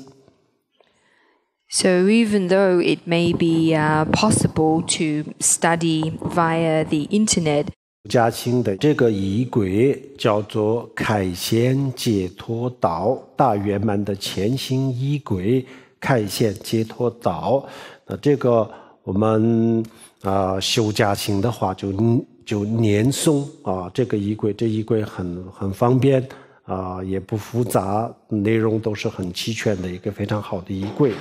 So even though it may be possible to study via the internet, 家清的这个仪轨叫做开显解脱道，大圆满的前行仪轨，开显解脱道。那这个我们修家清的话就念诵这个仪轨，这仪轨很方便也不复杂，内容都是很齐全的一个非常好的仪轨。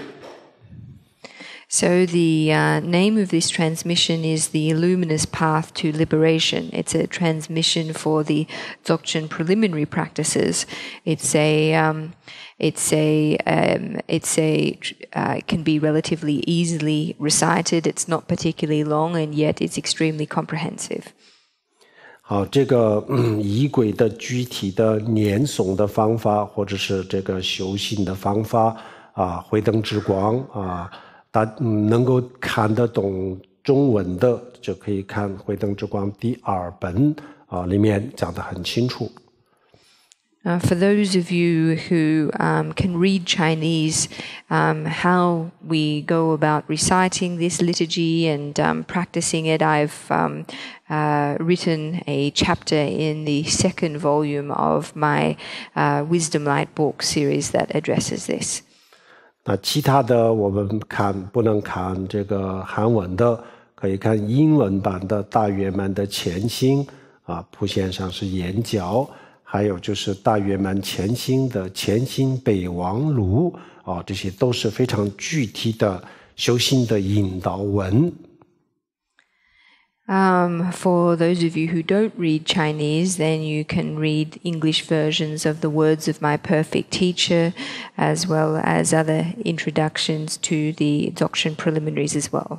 So the name of this transmission is the Luminous Path to Liberation. It's a transmission for the Dzogchen preliminary practices. It can be relatively easily recited. It's not particularly long, and yet it's extremely comprehensive. 好，这个仪轨的具体的念诵的方法，或者是这个修行的方法啊，慧灯之光啊。能够看得懂中文的，就可以看《慧灯之光》第2本啊，里面讲得很清楚。For those of you who can read Chinese, how we go about reciting this liturgy and practicing it, I've written a chapter in the 2nd volume of my Wisdom Light book series that addresses this. 那其他的我们不能看这个韩文的，可以看英文版的大圆满的前心啊，谱线上是眼角，还有就是大圆满前心的前心备忘录啊，这些都是非常具体的修行的引导文。For those of you who don't read Chinese, then you can read English versions of the words of my perfect teacher, as well as other introductions to the Dzogchen preliminaries as well.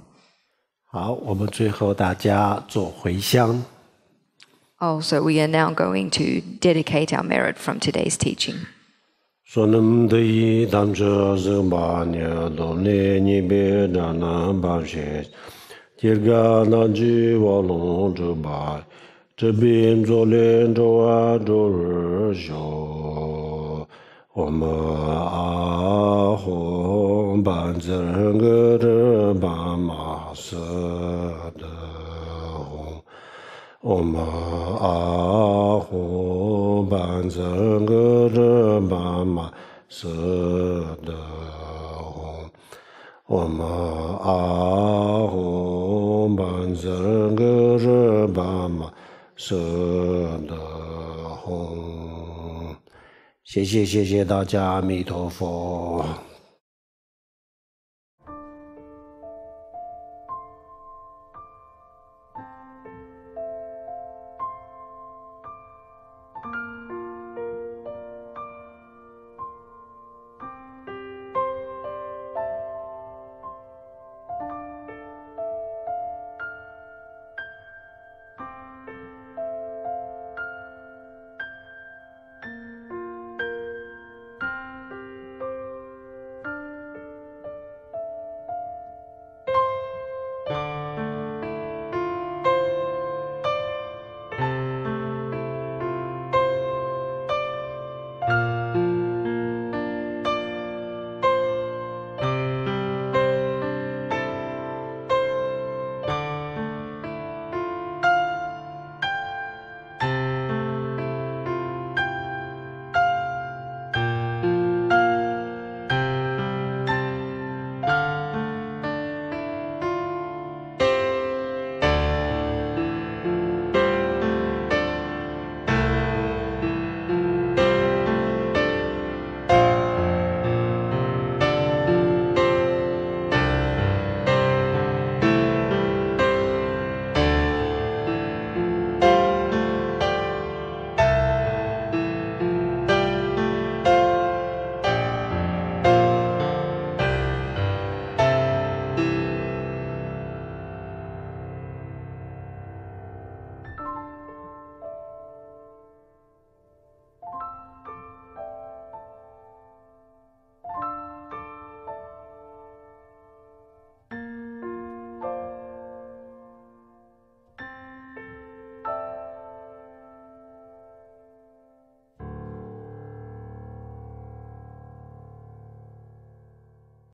好，我们最后大家做回向。So we are now going to dedicate our merit from today's teaching. 说能得一当着这把年都内你别那能把些。Kirga Naji Walong Juba, Jabim Zolin Joa Jorisho, Oma Ahom Banzer Bama Sada Hom, Oma Ahom Banzer Bama Sada Hom, Oma Ahom Banzer Bama Sada Hom。谢谢大家，阿弥陀佛。